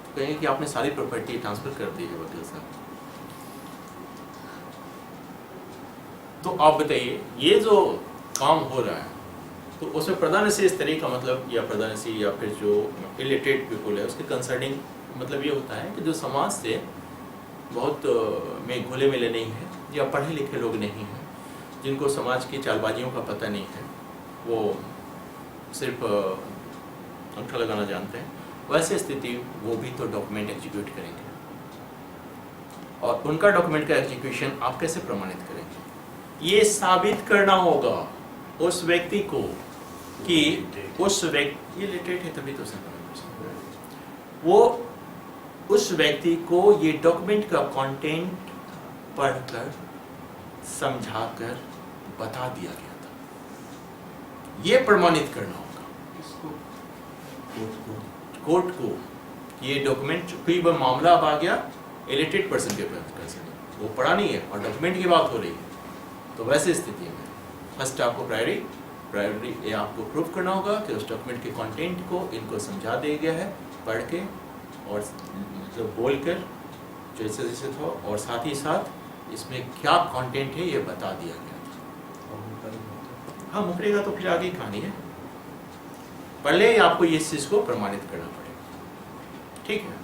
तो कहेंगे कि आपने सारी प्रॉपर्टी ट्रांसफर कर दी है वकील साहब तो आप बताइए ये जो काम हो रहा है तो उसमें प्रधानसी इस तरह का मतलब या प्रधानसी या फिर जो इलिटरेट पीपल है उसके कंसर्निंग मतलब ये होता है कि जो समाज से बहुत में घुले मिले नहीं है या पढ़े लिखे लोग नहीं हैं जिनको समाज की चालबाजियों का पता नहीं है वो सिर्फ अंगूठा लगाना जानते हैं वैसे स्थिति वो भी तो डॉक्यूमेंट एग्जीक्यूट करेंगे और उनका डॉक्यूमेंट का एग्जीक्यूशन आप कैसे प्रमाणित करेंगे ये साबित करना होगा उस व्यक्ति को कि उस व्यक्ति ये लिटरेट है तभी तो वो उस व्यक्ति को ये डॉक्यूमेंट का कंटेंट पढ़कर समझाकर बता दिया गया था। ये प्रमाणित करना होगा किसको? कोर्ट को। ये डॉक्यूमेंट कोई वह मामला अब आ गया इलिटरेट पर्सन के कंसर्न, वो पढ़ा नहीं है और डॉक्यूमेंट की बात हो रही है, तो वैसे स्थिति में फर्स्ट आपको प्रायोरिटी ये आपको प्रूव करना होगा कि उस डॉक्यूमेंट के कंटेंट को इनको समझा दिया गया है पढ़ के और मतलब बोल कर जैसे जैसे था, और साथ ही साथ इसमें क्या कंटेंट है ये बता दिया गया था। हाँ मुकरेगा तो फिर आगे कहानी है, पहले ही आपको ये चीज़ को प्रमाणित करना पड़ेगा, ठीक है।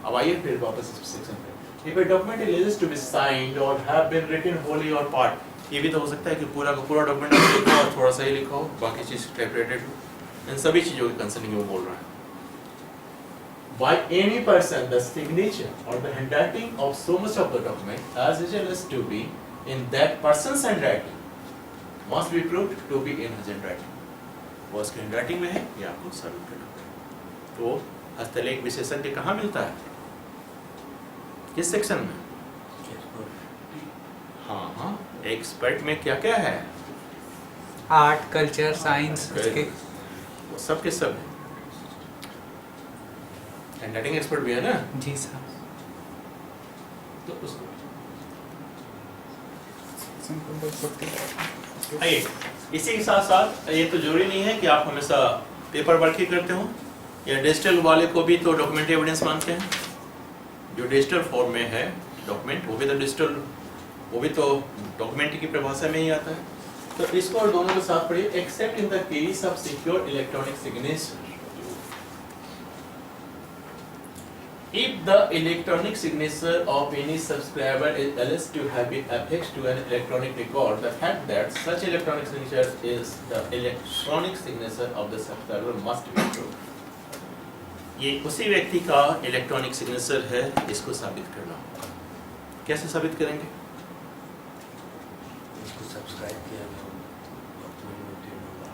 अब आइए फिर वापस इस सेक्शन पे। If a document is to be signed or have been written wholly or part, ये भी तो हो सकता है कि पूरा का पूरा डॉक्यूमेंट लिखो और थोड़ा सा ही लिखो, बाकी चीज टाइपराइटेड हो। इन सभी चीजों के कंसर्निंग वो बोल रहा है। By any person, the signature or the handwriting of so much of the document as it is to be in that person's handwriting must be proved to be in his handwriting. वो उसके हैंडराइटिंग में है, ये आपको साबित करना पड़ेगा। तो हस्तलेख विशेषज्ञ कहाँ मिलता है, किस सेक्शन में? हाँ, एक्सपर्ट में क्या क्या है? आर्ट, कल्चर, साइंस, उसके वो सब के सब है। हैंडराइटिंग एक्सपर्ट भी है ना? जी सर। तो उसको आइए, इसी के साथ साथ ये तो जरूरी नहीं है कि आप हमेशा पेपर वर्क ही करते हो, या डिजिटल वाले को भी तो डॉक्यूमेंट एविडेंस मानते हैं। जो डिजिटल फॉर्म में है डॉक्यूमेंट, वो भी तो डिजिटल, वो भी तो डॉक्यूमेंट की परिभाषा में ही आता है। तो इसको और दोनों के साथ पढ़िए। Accept in the case of secure electronic signature, if the electronic signature of any subscriber is alleged to have been affixed to an electronic record, the fact that such electronic signature is the electronic signature of the subscriber must be proved. ये उसी व्यक्ति का इलेक्ट्रॉनिक सिग्नेचर है, इसको साबित करना होगा। कैसे साबित करेंगे? इसको सब्सक्राइब किया गया डॉक्यूमेंट मेंटेन होगा।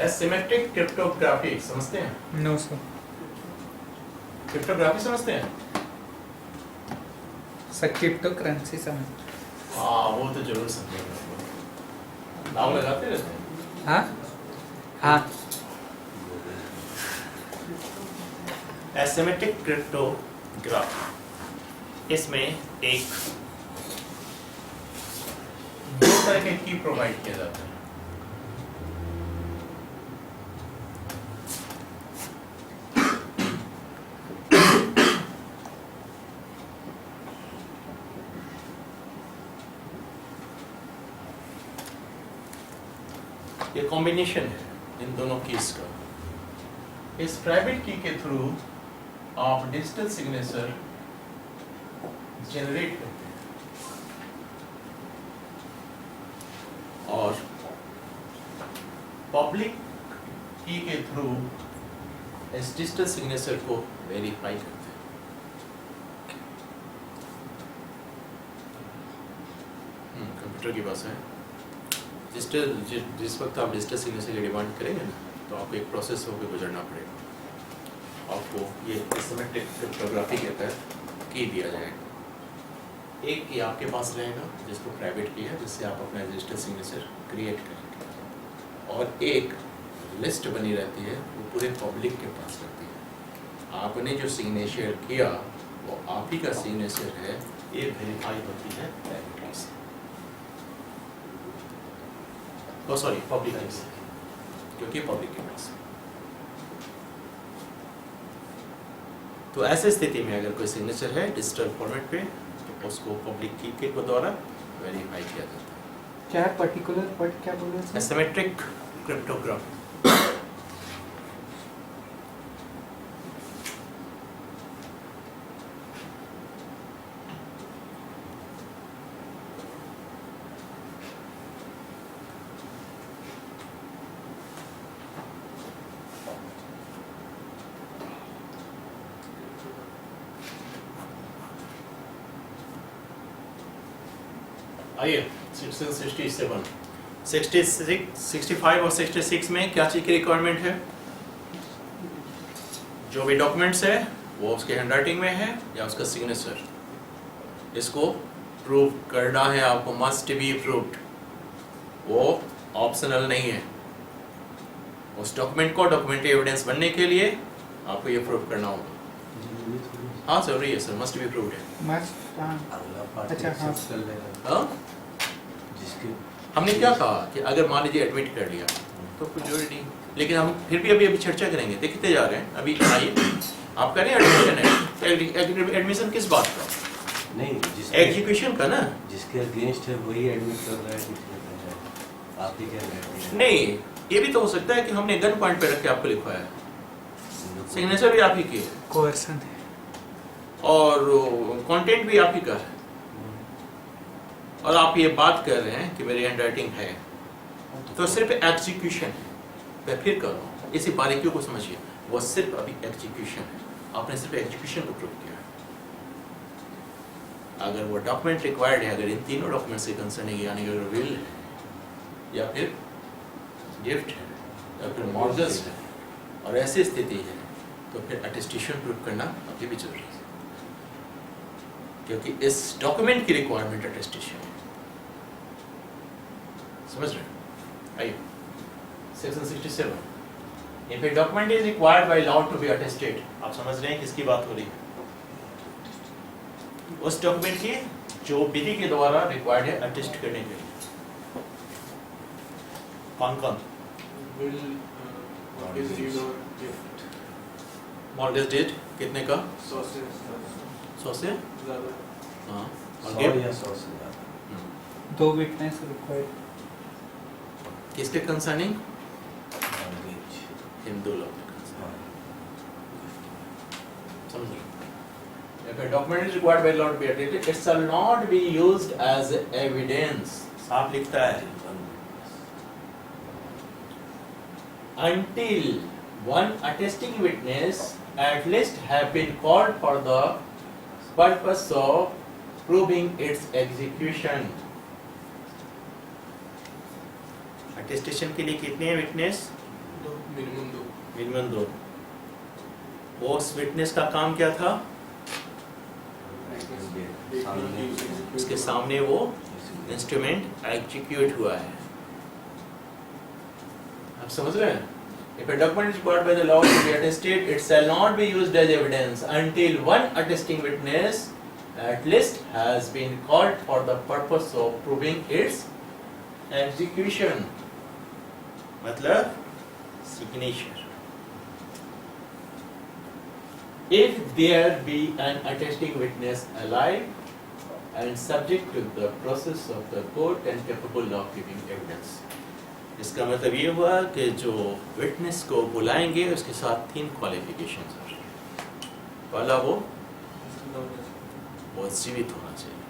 एसिमेट्रिक क्रिप्टोग्राफी समझते हैं? No sir. क्रिप्टोग्राफी समझते हैं? सर क्रिप्टो करेंसी समझ। हाँ वो तो जरूर समझेंगे, नाम लगाते रहते हैं। हाँ हाँ। एसिमेट्रिक क्रिप्टोग्राफी, इसमें एक दो तरह के की प्रोवाइड किया जाता है। ये कॉम्बिनेशन है इन दोनों कीज का। इस प्राइवेट की के थ्रू आप डिजिटल सिग्नेचर जनरेट करते हैं और पब्लिक की के थ्रू इस डिजिटल सिग्नेचर को वेरीफाई करते हैं। कंप्यूटर की भाषा है। जिस वक्त आप डिजिटल सिग्नेचर की डिमांड करेंगे ना, तो आपको एक प्रोसेस होकर गुजरना पड़ेगा। आपको ये एसिमेट्रिक क्रिप्टोग्राफी के तहत की दिया जाएगा। एक की आपके पास रहेगा जिसको प्राइवेट की है, जिससे आप अपना डिजिटल सिग्नेचर क्रिएट करेंगे, और एक लिस्ट बनी रहती है वो पूरे पब्लिक के पास रहती है। आपने जो सिग्नेचर किया वो आप ही का सिग्नेचर है, ये वेरीफाई होती है प्राइवेट से। ओ सॉरी, पब्लिक से, क्योंकि पब्लिक के पास। तो ऐसे स्थिति में अगर कोई सिग्नेचर है डिजिटल फॉर्मेट पे, तो उसको पब्लिक की के द्वारा वेरीफाई किया जाता है। क्या पर्टिकुलर वर्ड क्या बोल रहे हैं? Asymmetric cryptography. आइए सेक्शन 67, 65 और 66 में क्या चीज़ की रिक्वायरमेंट है? जो भी डॉक्यूमेंट्स है वो उसके हैंडराइटिंग में है या उसका सिग्नेचर, इसको प्रूव करना है आपको, मस्ट बी प्रूव्ड, वो ऑप्शनल नहीं है। उस डॉक्यूमेंट को डॉक्यूमेंट्री एविडेंस बनने के लिए आपको ये प्रूव करना होगा। हाँ जरूरी है सर, मस्ट बी प्रूव्ड है। अगला पार्ट अच्छा, हाँ। एक्सेप्ट कर लेगा हाँ? जिसके हमने क्या कहा कि अगर मान लीजिए एडमिट कर लिया तो कुछ जरूरी नहीं, लेकिन हम फिर भी अभी चर्चा करेंगे, देखते जा रहे हैं। अभी आइए आप करें एडमिशन है, एडमिशन किस बात का? नहीं जिसके एग्जीक्यूशन का ना? जिसके अगेंस्ट है वही एडमिट कर रहा है, किसने कर रहा है, आप ही कह रहे हैं। नहीं, ये भी तो हो सकता है कि हमने गन पॉइंट पे रख के आपको लिखवाया है, सिग्नेचर भी आप ही की है कोर्सन है। और कंटेंट भी आप ही का है, और आप ये बात कर रहे हैं कि मेरी हैंडराइटिंग है, तो सिर्फ एग्जीक्यूशन है। मैं फिर कर रहा हूँ, इसी बारीकियों को समझिए, वो सिर्फ अभी एग्जीक्यूशन है, आपने सिर्फ एग्जीक्यूशन को प्रूव किया है। अगर वो डॉक्यूमेंट रिक्वायर्ड है, अगर इन तीनों डॉक्यूमेंट्स के कंसर्न है, यानी अगर विल है या फिर गिफ्ट है या फिर मॉर्गेज है और ऐसी स्थिति है, तो फिर अटेस्टेशन प्रूव करना अभी भी जरूरी है, क्योंकि इस डॉक्यूमेंट की रिक्वायरमेंट अटेस्टेशन है। समझ रहे हैं? आइए section 67, if a document is required by law to be attested, आप समझ रहे हैं किसकी बात हो रही है? उस डॉक्यूमेंट की जो विधि के द्वारा रिक्वायर्ड है अटेस्ट करने के लिए। कौन कौन? will mortgage deed or gift mortgage deed कितने का? 100 से 100 से ज़्यादा हाँ, और 100 गिफ्ट या 100 से ज़्यादा। 2 विटनेस रिक्वायर्ड। किसके कंसर्निंग? Mortgage, हिंदू लोग हाँ। समझ रहे? If a document is required by law to be attested, it shall not be used as evidence. साफ लिखता है, until one attesting witness at least have been called for the purpose of proving its execution. Attestation के लिए कितने हैं विटनेस? Minimum 2 minimum 2। वो उस विटनेस का काम क्या था? उसके सामने वो इंस्ट्रूमेंट एग्जीक्यूट हुआ है। आप समझ रहे हैं? If a document is required by the law to be attested, it shall not be used as evidence until one attesting witness at least has been called for the purpose of proving its execution. मतलब signature. If there be an attesting witness alive and subject to the process of the court and capable of giving evidence. इसका मतलब ये हुआ कि जो विटनेस को बुलाएंगे उसके साथ 3 क्वालिफिकेशन है। पहला वो जीवित होना चाहिए,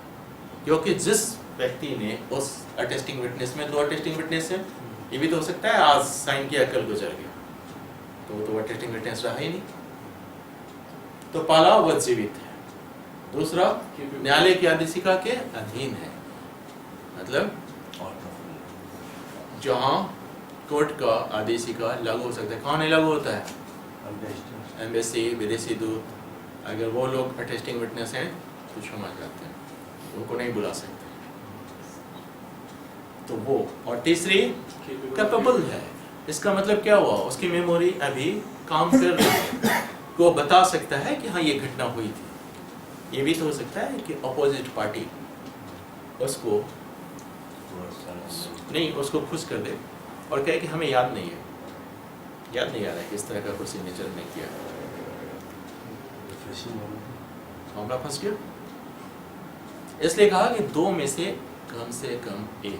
क्योंकि जिस व्यक्ति ने उस अटेस्टिंग विटनेस में 2 अटेस्टिंग विटनेस है, ये भी तो हो सकता है आज साइन किया कल गुजर गया, तो वो तो अटेस्टिंग विटनेस रहा ही नहीं। तो पहला वो जीवित है, दूसरा न्यायालय की आदेशिका के अधीन है, मतलब जहाँ कोर्ट का आदेशिका लागू हो सकता है। कहाँ नहीं लागू होता है? एम्बेसी, विदेशी दूत, अगर वो लोग अटेस्टिंग विटनेस हैं तो क्षमा जाते हैं, उनको नहीं बुला सकते। तो वो, और तीसरी कैपेबल है, इसका मतलब क्या हुआ? उसकी मेमोरी अभी काम कर रही है, को बता सकता है कि हाँ ये घटना हुई थी। ये भी तो हो सकता है कि अपोजिट पार्टी उसको नहीं, उसको खुश कर दे और कहे कि हमें याद नहीं है, याद नहीं आ रहा है कि इस तरह का कोई सिग्नेचर नहीं किया, मामला फंस गया। इसलिए कहा कि 2 में से कम 1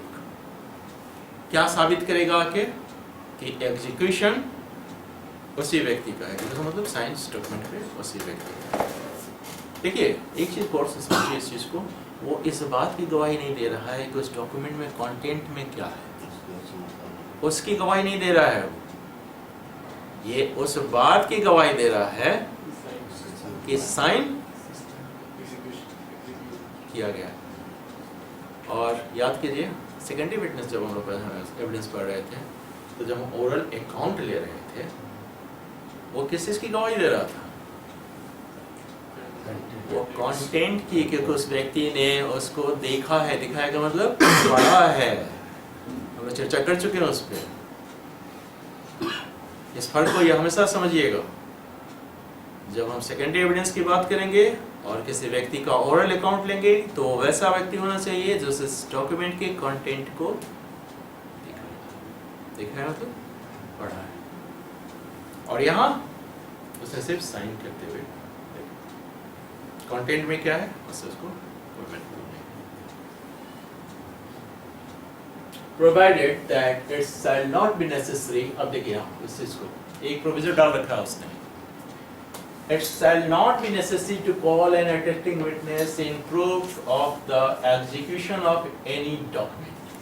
क्या साबित करेगा कि एग्जीक्यूशन उसी व्यक्ति का है, तो मतलब साइंस डॉक्यूमेंट पे उसी व्यक्ति का। देखिए एक चीज गौर से समझिए इस चीज को, वो इस बात की गवाही नहीं दे रहा है कि उस डॉक्यूमेंट में कंटेंट में क्या है, उसकी गवाही नहीं दे रहा है वो, ये उस बात की गवाही दे रहा है कि साइन किया गया। और याद कीजिए सेकेंडरी विटनेस जब हम लोग एविडेंस पढ़ रहे थे, तो जब हम ओरल अकाउंट ले रहे थे, वो किस चीज़ की गवाही दे रहा था? वो कंटेंट की, क्योंकि उस व्यक्ति ने उसको देखा है, दिखाया का मतलब पढ़ा है, हम लोग चर्चा कर चुके हैं उस पर। इस फर्क को ये हमेशा समझिएगा। जब हम सेकेंडरी एविडेंस की बात करेंगे और किसी व्यक्ति का ओरल अकाउंट लेंगे, तो वैसा व्यक्ति होना चाहिए जो इस डॉक्यूमेंट के कंटेंट को देखा है, मतलब पढ़ा है। और यहाँ उसे सिर्फ साइन करते हुए कंटेंट में क्या है उससे उसको provided that it shall not be necessary. अब देखिए यहाँ इस चीज को एक प्रोविजन डाल रखा है उसने, it shall not be necessary to call an attesting witness in proof of the execution of any document.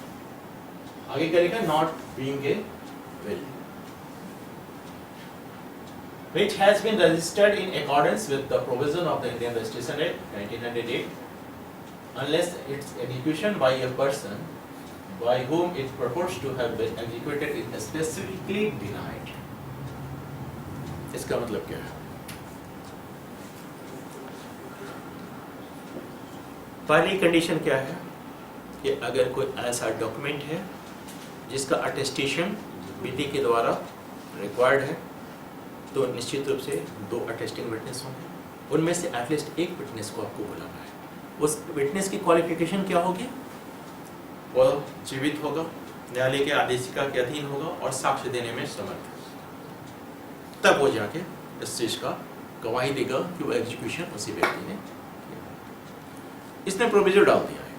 आगे करेगा not being a will, which has been registered in accordance with the provision of the Indian Registration Act 1908, unless its execution by a person by whom it purports to have been executed is specifically denied. इसका मतलब क्या है? पहली कंडीशन क्या है कि अगर कोई ऐसा डॉक्यूमेंट है जिसका अटेस्टेशन विधि के द्वारा रिक्वायर्ड है, तो निश्चित रूप से 2 अटेस्टिंग विटनेस होंगे, उनमें से एटलीस्ट एक विटनेस को आपको बुलाना है। उस विटनेस की क्वालिफिकेशन क्या होगी? वह जीवित होगा, न्यायालय के आदेशिका के अधीन होगा और साक्ष्य देने में समर्थ है, तब वो जाके इस चीज का गवाही देगा कि वो एग्जीक्यूशन उसी व्यक्ति ने। इसने प्रोविजन डाल दिया है,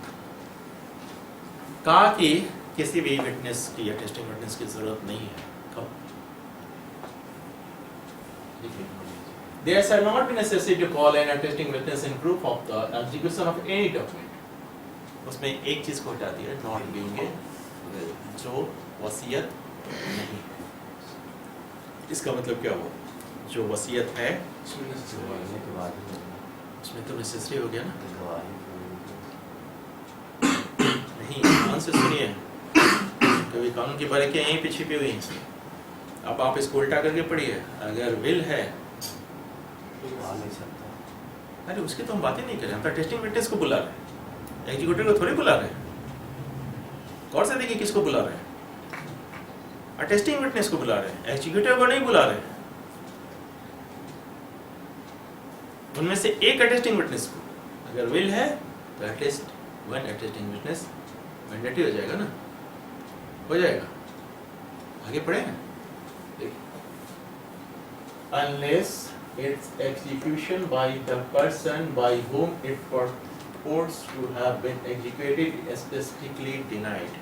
कहा कि किसी भी विटनेस की अटेस्टिंग विटनेस की जरूरत नहीं है। कब? There shall not be necessary to call an attesting witness in proof of the execution of any document. उसमें एक चीज को हटा दिया, नॉट बीइंग ए, जो वसीयत नहीं है। इसका मतलब क्या हुआ? जो वसीयत है उसमें तो नेसेसरी हो गया ना। नहीं, ध्यान से सुनिए, कभी कानून की बारीकियां यहीं पे छिपी हुई हैं। अब आप इसको उल्टा करके पढ़िए, अगर विल है नहीं सकता। अरे उसकी तो हम बातें नहीं कर रहे, हम तो टेस्टिंग विटनेस को बुला रहे हैं, एग्जीक्यूटिव को थोड़ी बुला रहे हैं। गौर से देखिए किसको बुला रहे हैं, अटेस्टिंग विटनेस को बुला रहे हैं, एग्जीक्यूटिव को नहीं बुला रहे हैं। उनमें से एक अटेस्टिंग विटनेस को, अगर विल है तो एटलीस्ट 1 अटेस्टिंग विटनेस मैंडेटरी हो जाएगा ना, हो जाएगा। आगे पढ़े हैं, देखिए, unless its execution by the person by whom it purports to have been executed is specifically denied.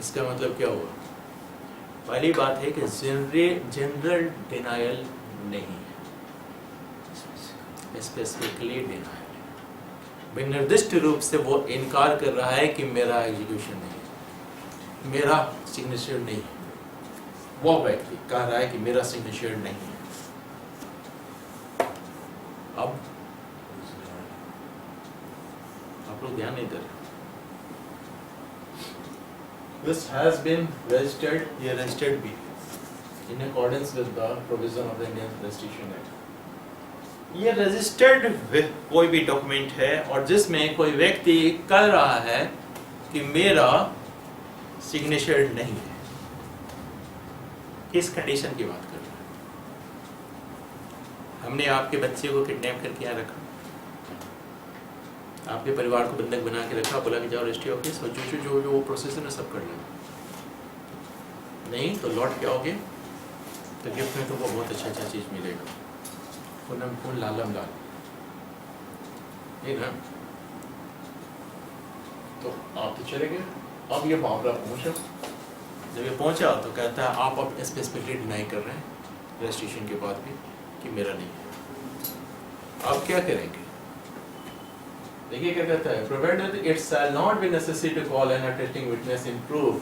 इसका मतलब क्या हुआ? पहली बात है कि जनरल डिनायल नहीं है, स्पेसिफिकली डिनाइड, विनिर्दिष्ट रूप से वो इनकार कर रहा है कि मेरा एग्जीक्यूशन नहीं है, मेरा सिग्नेचर नहीं है। वो व्यक्ति कह रहा है कि मेरा सिग्नेचर नहीं है। अब आप लोग ध्यान नहीं दे रहे। This has been registered, ये registered भी in accordance with the provision of the Indian Registration Act. ये रजिस्टर्ड कोई भी डॉक्यूमेंट है और जिसमें कोई व्यक्ति कह रहा है कि मेरा सिग्नेचर नहीं है, किस कंडीशन की बात कर रहे हैं? हमने आपके बच्चे को किडनैप करके यहाँ रखा, आपके परिवार को बंधक बना के रखा, बोला कि जाओ रजिस्ट्री ऑफिस और जो प्रोसेसर है सब कर लो, नहीं तो लौट के आओगे तो गिफ्ट में तुमको बहुत अच्छा चीज मिलेगा, पूनम फूल लालम लाल, नहीं ना? तो आप तो चले गए। अब ये मामला पहुंचा, जब ये पहुंचा तो कहता है आप अब स्पेसिफिकली डिनाई कर रहे हैं रजिस्ट्रेशन के बाद भी कि मेरा नहीं है। अब क्या करेंगे? देखिए क्या कहता है, provided it shall not be necessary to call an attesting witness in proof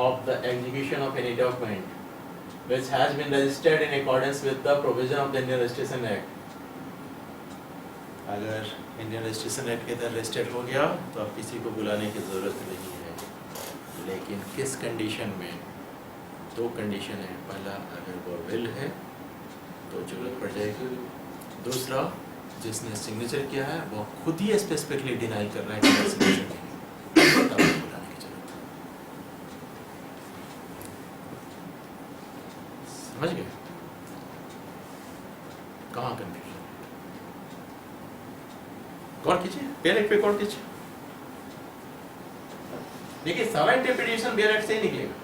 of the execution of any document which has been registered in accordance with the provision of the Indian Registration Act. अगर इंडियन रजिस्ट्रेशन एक्ट के तहत रजिस्टर्ड हो गया तो अब किसी को बुलाने की ज़रूरत नहीं है, लेकिन किस कंडीशन में? दो कंडीशन है। पहला, अगर वो विल है तो जरूरत पड़ जाएगी। दूसरा, जिसने सिग्नेचर किया है वो खुद ही स्पेसिफिकली डिनाई कर रहा है कि मैं सिग्नेचर नहीं हूं, तब बुलाने की जरूरत है। समझ गए कहाँ कंफ्यूजन? गौर कीजिए, बेयर एक्ट पे गौर कीजिए। देखिए, सारा इंटरप्रिटेशन बेयर एक्ट से ही निकलेगा।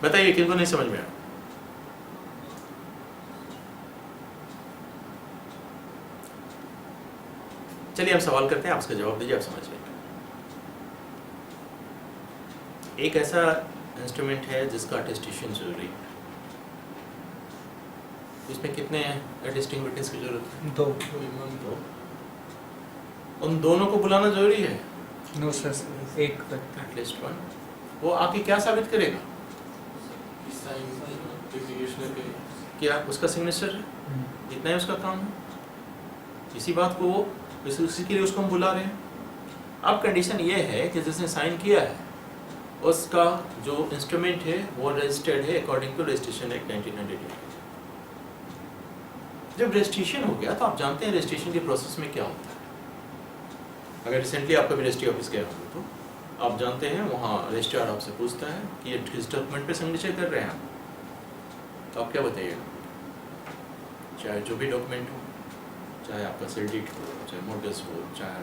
बताइए किनको नहीं समझ में आया? चलिए हम सवाल करते हैं, आप उसका जवाब दीजिए, आप समझ लेंगे। एक ऐसा इंस्ट्रूमेंट है जिसका अटेस्टेशन जरूरी है। इसमें कितने अटेस्टिंग विटनेस की जरूरत है? दो। दो। उन दोनों को बुलाना जरूरी है? नो सर, एक व्यक्ति। At least one. वो आके क्या साबित करेगा? क्या उसका सिग्नेचर है? इतना ही उसका काम है। इसी बात को वो उसी के लिए उसको हम बुला रहे हैं। अब कंडीशन ये है कि जिसने साइन किया है उसका जो इंस्ट्रूमेंट है वो रजिस्टर्ड है अकॉर्डिंग टू रजिस्ट्रेशन एक्ट 1998। जब रजिस्ट्रेशन हो गया तो आप जानते हैं रजिस्ट्रेशन के प्रोसेस में क्या होता है। अगर रिसेंटली आप कभी रजिस्ट्री ऑफिस गए होंगे तो आप जानते हैं वहाँ रजिस्ट्रार आपसे पूछता है कि ये किस डॉक्यूमेंट पे सिग्नेचर कर रहे हैं आप, तो आप क्या बताइएगा? चाहे जो भी डॉक्यूमेंट हो, चाहे आपका सेल डीड हो, चाहे मोर्गेज हो, चाहे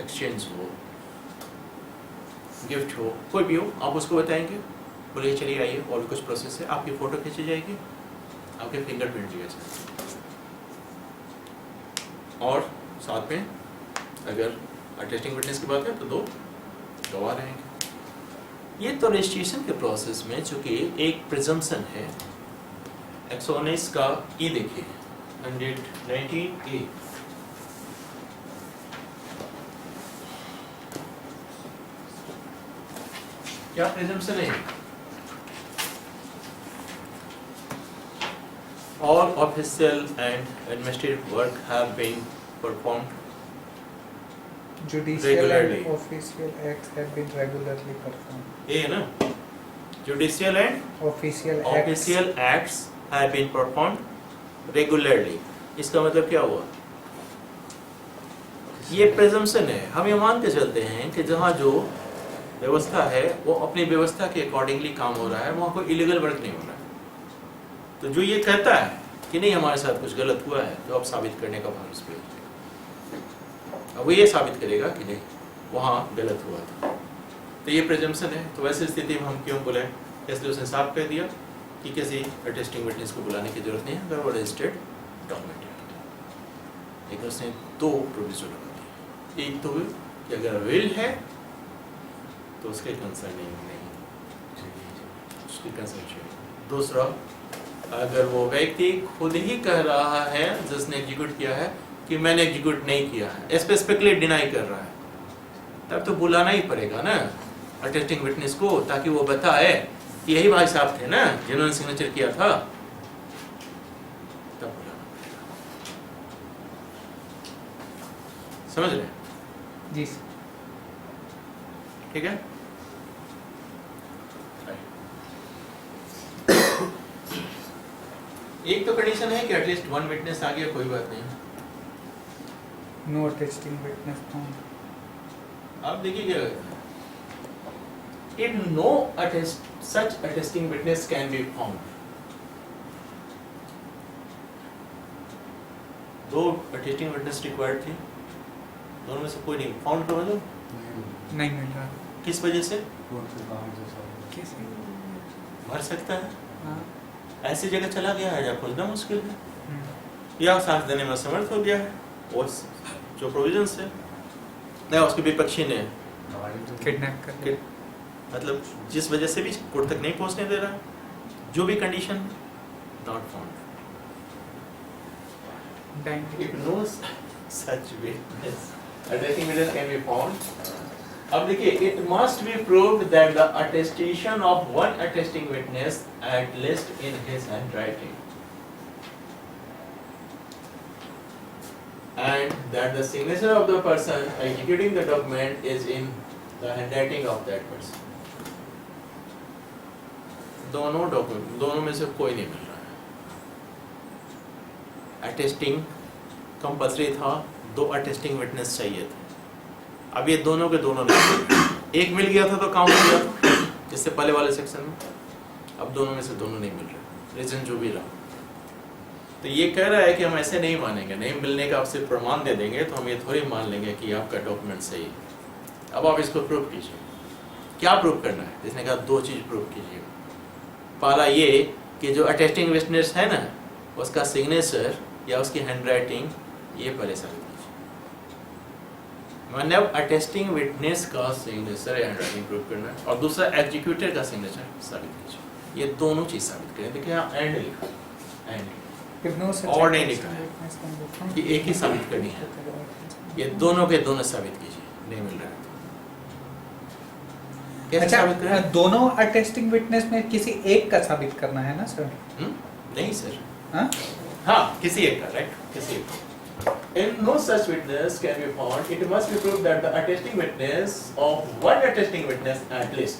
एक्सचेंज हो, गिफ्ट हो, कोई भी हो, आप उसको बताएंगे। बोलिए चलिए आइए, और भी कुछ प्रोसेस है, आपकी फ़ोटो खींची जाएगी, आपके फिंगरप्रिंट दिया जाएगा, और साथ में अगर अटेस्टिंग विटनेस की बात है तो दो गवाह रहेंगे। ये तो रजिस्ट्रेशन के प्रोसेस में चूंकि एक प्रिजम्पशन है। 119 का ई देखिए, 119A। क्या प्रिजम्पशन है? All official and administrative work have been performed Judicial Regularly. and official acts have been regularly performed. ये है ना, judicial and Official acts. official acts have been performed regularly। इसका मतलब क्या हुआ? ये प्रेजम्पशन है। हम ये मान के चलते हैं कि जहाँ जो व्यवस्था है वो अपनी व्यवस्था के अकॉर्डिंगली काम हो रहा है, वहाँ कोई इलीगल वर्क नहीं हो रहा है। तो जो ये कहता है कि नहीं हमारे साथ कुछ गलत हुआ है, तो अब साबित करने का भार उस पर है। अब वो ये साबित करेगा कि नहीं वहाँ गलत हुआ था, तो ये प्रेजम्पशन है। तो वैसी स्थिति में हम क्यों बुलाएं? इसलिए उसने साफ कह दिया कि किसी अटेस्टिंग विटनेस को बुलाने की जरूरत नहीं है अगर वो रजिस्टर्ड डॉक्यूमेंट है। लेकिन उसने दो प्रोविजन लगा दिए। एक तो कि अगर विल है तो उसके कंसर्निंग नहीं, उसकी कंसर्न चाहिए। दूसरा, अगर वो व्यक्ति खुद ही कह रहा है जिसने एग्जीक्यूट किया है कि मैंने एग्जीक्यूट नहीं किया है, स्पेसिफिकली डिनाई कर रहा है, तब तो बुलाना ही पड़ेगा ना अटेस्टिंग विटनेस को, ताकि वो बताए कि यही भाई साहब थे ना जिन्होंने सिग्नेचर किया था, तब बुलाना पड़ेगा। समझ रहे हैं? जी सर। ठीक है। एक तो कंडीशन है कि एटलीस्ट वन विटनेस आ गया, कोई बात नहीं। No attesting witness found. अब देखिए क्या कहता है, if no such attesting witness can be found, दो attesting witness required थे, दोनों में से कोई नहीं फाउंड करो जो नहीं मिल रहा। किस वजह से? कैसे? मर सकता है, हाँ। ऐसी जगह चला गया है जहाँ खोजना मुश्किल है, या साथ देने में असमर्थ हो गया है, और जो प्रोविजंस है नहीं उसके विपक्षी ने किडनैप कर कि मतलब जिस वजह से भी कोर्ट तक नहीं पहुंचने दे रहा है, जो भी condition not found. If no such witness, attesting witness can be found, अब देखिए, it must be proved that the attestation of one attesting witness at least in his handwriting, and that the signature of the person executing the document is in the handwriting of that person. दोनों में से कोई नहीं मिल रहा है। अटेस्टिंग कंपल्सरी था, 2 अटेस्टिंग विटनेस चाहिए थे। अब ये दोनों के दोनों नहीं मिल रहे। एक मिल गया था तो काम हो गया था, जिससे पहले वाले सेक्शन में। अब दोनों में से दोनों नहीं मिल रहे, रीजन जो भी रहा। तो ये कह रहा है कि हम ऐसे नहीं मानेंगे, नहीं मिलने का आप सिर्फ प्रमाण दे देंगे तो हम ये थोड़ी मान लेंगे कि आपका डॉक्यूमेंट सही है। अब आप इसको प्रूव कीजिए। क्या प्रूव करना है? इसने कहा 2 चीज प्रूव कीजिए। पहला ये कि जो अटेस्टिंग विटनेस है ना, उसका सिग्नेचर या उसकी हैंडराइटिंग ये पहले साबित कीजिए। मतलब अटेस्टिंग विटनेस का सिग्नेचर या हैंडराइटिंग प्रूव करना है, और दूसरा एग्जीक्यूटर का सिग्नेचर साबित कीजिए। ये दोनों चीज साबित करें। देखिए यहाँ एंड लिखा, एंड और नहीं लिखा है कि एक ही साबित करनी है। ये दोनों के दोनों साबित कीजिए। नहीं मिल रहा है कैसे अच्छा, साबित करें? दोनों अटेस्टिंग विटनेस में किसी एक का साबित करना है ना सर? नहीं सर, हाँ? हाँ किसी एक का, राइट, किसी एक का। In no such witness can be found, it must be proved that the attesting witness of one attesting witness at least.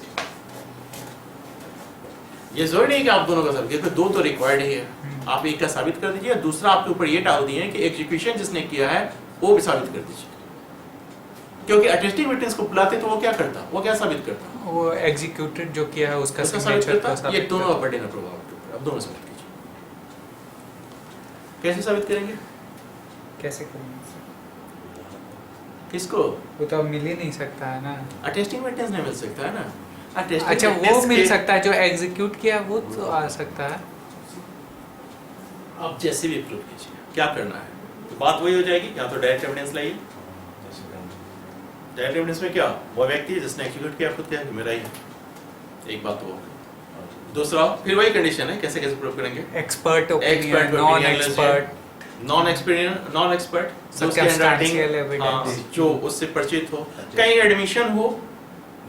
ये जरूरी नहीं कि आप दोनों का साबित कीजिए, 2 तो रिक्वायर्ड ही है। आप एक का साबित कर दीजिए, दूसरा आपके ऊपर ये डाल दिए कि एग्जीक्यूशन जिसने किया है वो भी साबित कर दीजिए। क्योंकि अटेस्टिंग विटनेस को बुलाते तो वो क्या करता, वो क्या साबित करता, वो एग्जीक्यूटेड जो किया है उसका उसका साबित सिग्नेचर करता। ये दोनों का बर्डन प्रभाव के ऊपर। अब दोनों साबित कीजिए। कैसे साबित करेंगे? कैसे करेंगे? किसको? वो तो अब मिल ही नहीं सकता है ना। अटेस्टिंग विटनेस नहीं मिल सकता है ना। Attesting अच्छा, वो witness मिल के- सकता है जो एग्जीक्यूट किया, वो तो आ सकता है। आप जैसे भी प्रूव कीजिए, क्या करना है तो बात वही हो जाएगी। या तो डायरेक्ट एविडेंस लाइए। डायरेक्ट एविडेंस में क्या, वो व्यक्ति जिसने एग्जीक्यूट किया खुद क्या है, मेरा ही है। एक बात वो। दूसरा फिर वही कंडीशन है, कैसे कैसे प्रूव करेंगे? Expert Expert opinion, non opinion expert, non expert Circumstantial evidence। जो उससे परिचित हो, कहीं एडमिशन हो,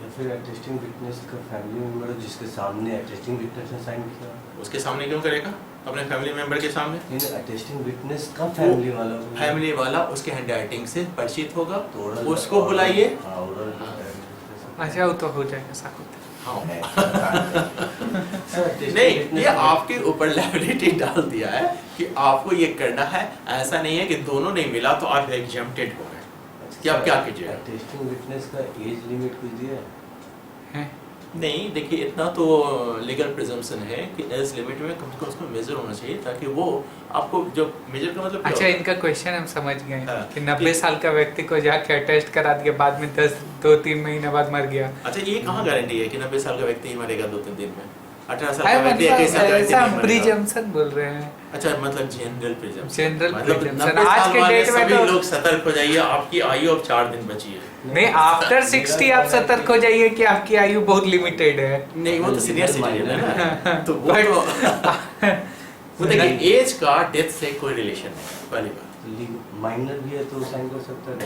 या फिर अटेस्टिंग विटनेस का फैमिली मेंबर हो जिसके सामने अटेस्टिंग विटनेस ने साइन किया। उसके सामने क्यों करेगा? अपने फैमिली मेंबर के सामने। इन अटेस्टिंग विटनेस का फैमिली वाला हो। फैमिली वाला उसके हैंडराइटिंग से परिचित होगा, तो oral- उसको बुलाइए। हाँ, oral- अच्छा वो तो हो जाएगा साकुत। हाँ Attesting नहीं, witness ये आपके ऊपर लायबिलिटी डाल दिया है कि आपको ये करना है। ऐसा नहीं है कि दोनों नहीं मिला तो आप एग्जम्प्टेड हो गए कि आप क्या कीजिएगा। अटेस्टिंग विटनेस का एज लिमिट कुछ दिया है? है नहीं देखिए, इतना तो लीगल प्रिजम्पशन है कि एज लिमिट में कम से कम उसको मेजर होना चाहिए, ताकि वो आपको जो मेजर का मतलब क्या अच्छा, होता है? इनका क्वेश्चन हम समझ गए हाँ। कि 90 साल का व्यक्ति को जाके अटेस्ट करा दिया, बाद में 2-3 महीने बाद मर गया। अच्छा, ये कहाँ गारंटी है कि 90 साल का व्यक्ति ही मरेगा 2-3 दिन में? 18 साल हाय, का व्यक्ति मतलब 21 साल का व्यक्ति ऐसा नहीं हम मरेगा। प्रिजम्पशन बोल रहे हैं। अच्छा, मतलब जनरल प्रिजम्पशन। जनरल मतलब प्रिजम्पशन 90 आज साल के वाले डेट में सभी तो लोग सतर्क हो जाइए, आपकी आयु अब 4 दिन बची है। नहीं, आफ्टर 60 आप सतर्क हो जाइए कि आपकी आयु बहुत लिमिटेड है। नहीं, वो तो सीनियर सिटीजन है ना, तो वो But- तो वो देखिए, एज का डेथ से कोई रिलेशन नहीं, पहली बात। माइनर भी है तो साइन कर सकता है।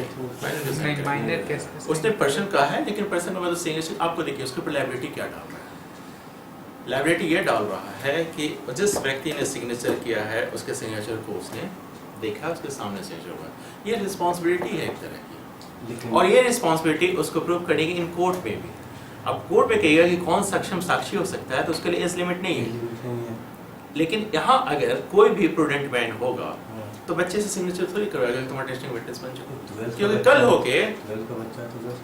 नहीं, माइनर कैसे? उसने पर्सन का है, लेकिन पर्सन का मतलब सिग्नेचर आपको देखिए उसके ऊपर लायबिलिटी क्या डाल रहा है। लायबिलिटी ये डाल रहा है कि जिस व्यक्ति ने सिग्नेचर किया है उसके सिग्नेचर को उसने देखा, उसके सामने सिग्नेचर हुआ। ये रिस्पॉन्सिबिलिटी है एक तरह की, और ये रिस्पॉन्सिबिलिटी उसको प्रूव करेगी इन कोर्ट में भी। अब कोर्ट में कहेगा कि कौन सक्षम साक्षी हो सकता है, तो उसके लिए एज लिमिट नहीं है। लेकिन यहाँ अगर कोई भी प्रूडेंट मैन होगा तो बच्चे से सिग्नेचर थोड़ी करवाएगा कि तुम अटेस्टिंग विटनेस बन जाओ, क्योंकि कल होके 12 का बच्चा तो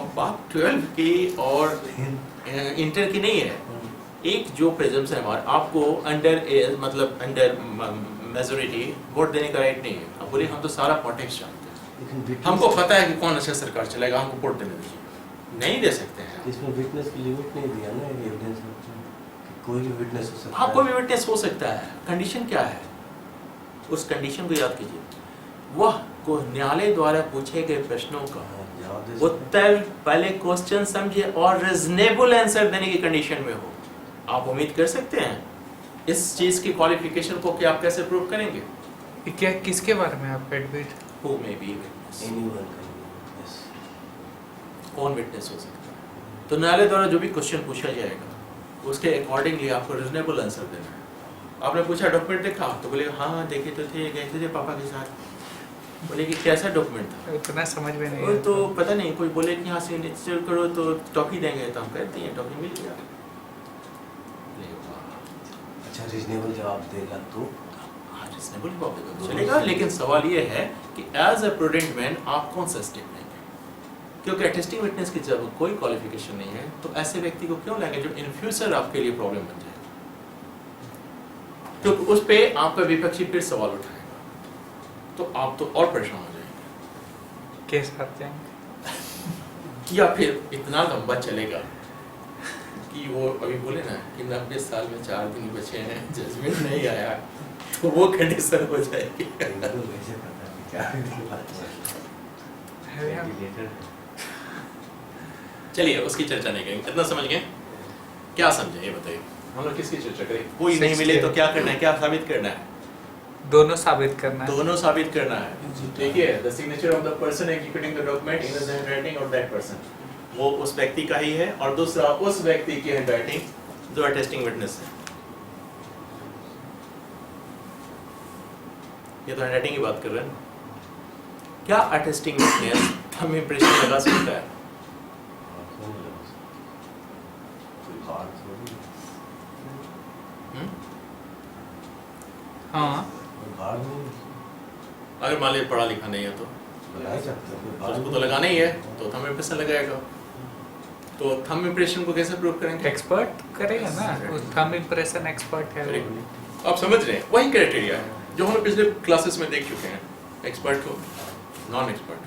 अब बात 12 की और इंटर की नहीं है। एक जो प्रिजम्पशन है हमारा, आपको अंडर मतलब अंडर मेजोरिटी वोट देने का राइट नहीं है। अब बोले हम तो सारा पॉलिटिक्स जानते हैं, हमको पता है कि कौन अच्छा सरकार चलेगा, हमको वोट देने दीजिए, नहीं दे सकते हैं। इसमें विटनेस की लिमिट नहीं दिया ना, एविडेंस में कोई भी विटनेस हो सकता हाँ, है। कोई भी विटनेस हो सकता है। कंडीशन क्या है, उस कंडीशन को याद कीजिए। वह को न्यायालय द्वारा पूछे गए प्रश्नों का जवाब दे सकता है। उत्तर पहले क्वेश्चन समझे और रीजनेबल आंसर देने की कंडीशन में हो। आप उम्मीद कर सकते हैं इस चीज की क्वालिफिकेशन को कि आप कैसे प्रूव करेंगे? क्या किसके बारे में आप admit? Who may be witness? Anyone can be, yes. कौन विटनेस हो सकता है। तो न्यायालय द्वारा जो भी क्वेश्चन पूछा जाएगा उसके अकॉर्डिंगली आपको रिजनेबल आंसर देना है। आपने पूछा डॉक्यूमेंट देखा, तो बोले हाँ देखे तो थे, गए थे पापा के साथ। बोले कि कैसा डॉक्यूमेंट था, उतना समझ में नहीं वो आता। तो पता नहीं, कोई बोले कि यहाँ सिग्नेचर करो तो टॉकी देंगे, तो हम कहते हैं टॉकी मिल गया। अच्छा रीजनेबल जवाब देगा तो हाँ रिजनेबल जवाब देगा चलेगा, लेकिन सवाल ये है कि एज अ प्रूडेंट मैन आप कौन सा स्टेप लेंगे, क्योंकि अटेस्टिंग विटनेस की जब कोई क्वालिफिकेशन नहीं है तो ऐसे व्यक्ति को क्यों लेंगे जो इन फ्यूचर आपके लिए प्रॉब्लम बन जाए, क्योंकि उस पे आपका विपक्षी फिर सवाल उठाएगा, तो आप तो और परेशान हो जाएंगे। के साथ जाएंगे या फिर इतना लंबा चलेगा कि वो अभी बोले ना कि 90 साल में 4 दिन बचे हैं, जजमेंट नहीं आया, तो वो कंडीशन हो जाएगी। बिल्कुल वैसे पता नहीं क्या की बात अरे हम- है। चलिए उसकी चर्चा नहीं करेंगे, इतना समझ गए। क्या समझे ये बताइए, हम लोग किसकी चर्चा करें? कोई नहीं मिले तो क्या करना है, क्या साबित करना है? दोनों साबित करना है। दोनों साबित करना है। ठीक है, the signature of the person executing the document in the handwriting of that person, वो उस व्यक्ति का ही है, और दूसरा उस व्यक्ति की हैंडराइटिंग जो अटेस्टिंग विटनेस है। ये तो हैंडराइटिंग की बात कर रहे हैं ना। क्या अटेस्टिंग विटनेस हम इंप्रेशन लगा सकता है? हम्म? हाँ अगर मान लीजिए पढ़ा लिखा नहीं है तो उसको तो लगाना ही है, तो थंब इंप्रेशन लगाएगा। तो थंब इंप्रेशन को कैसे प्रूव करेंगे? एक्सपर्ट करेगा ना, उस थंब इंप्रेशन एक्सपर्ट है Very वो। good. आप समझ रहे हैं, वही क्राइटेरिया है जो हम पिछले क्लासेस में देख चुके हैं, एक्सपर्ट को, नॉन एक्सपर्ट।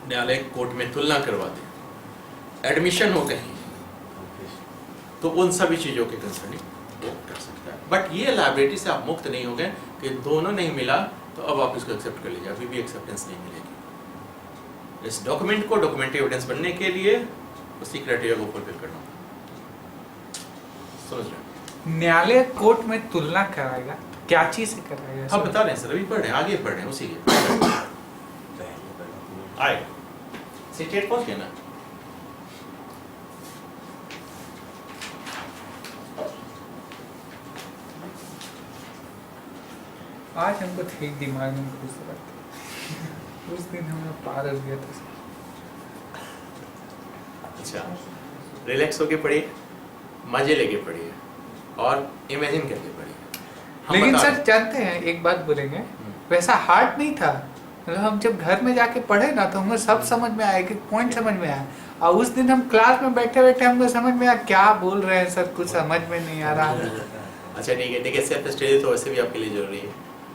न्यायालय कोर्ट में तुलना करवाते, एडमिशन हो कहीं, तो उन सभी चीजों के कंसर्निंग वो कर सकता है। बट ये लाइबिलिटी से आप मुक्त नहीं हो गए कि दोनों नहीं मिला तो अब आप इसको एक्सेप्ट कर लीजिए, अभी भी एक्सेप्टेंस नहीं मिलेगी। इस डॉक्यूमेंट को डॉक्यूमेंट्री एविडेंस बनने के लिए उसी क्राइटेरिया को फुलफिल करना होगा। समझ रहे हैं? न्यायालय कोर्ट में तुलना कराएगा, क्या चीज से कराएगा? हम बता रहे हैं सर, अभी पढ़ रहे हैं, आगे पढ़ रहे हैं उसी के आए सीटेट पहुंच गए ना। आज हमको ठीक दिमाग में घुस रहा था। उस दिन हमें पार हो गया था। अच्छा, रिलैक्स होके पढ़िए, मजे लेके पढ़िए और इमेजिन करके पढ़िए। हम लेकिन बता सर रहे हैं। जानते हैं, एक बात बोलेंगे, वैसा हार्ड नहीं था। मतलब हम जब घर में जाके पढ़े ना तो हमें सब समझ में आया, कि पॉइंट समझ में आया। और उस दिन हम क्लास में बैठे बैठे हमको समझ में आया क्या बोल रहे हैं सर, कुछ समझ में नहीं आ रहा। अच्छा ठीक है, सेल्फ स्टडी तो वैसे भी आपके लिए जरूरी है,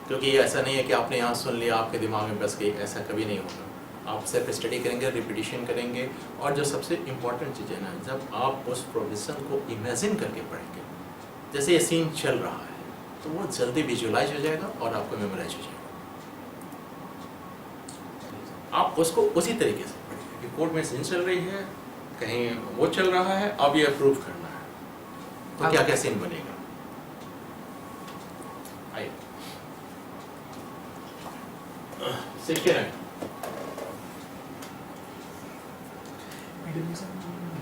क्योंकि ऐसा नहीं है कि आपने यहाँ सुन लिया आपके दिमाग में बस गई, ऐसा कभी नहीं होगा। आप सेल्फ स्टडी करेंगे, रिपीटिशन करेंगे, और जो सबसे इम्पोर्टेंट चीज़ है ना, जब आप उस प्रोविजन को इमेजिन करके पढ़ेंगे, जैसे ये सीन चल रहा है, तो वो जल्दी विजुअलाइज हो जाएगा और आपको मेमोराइज हो जाएगा। आप उसको उसी तरीके से पढ़िए कि कोर्ट में सीन चल रही है, कहीं वो चल रहा है, अब ये अप्रूव करना है, तो क्या क्या सीन बनेगा। आइए 69.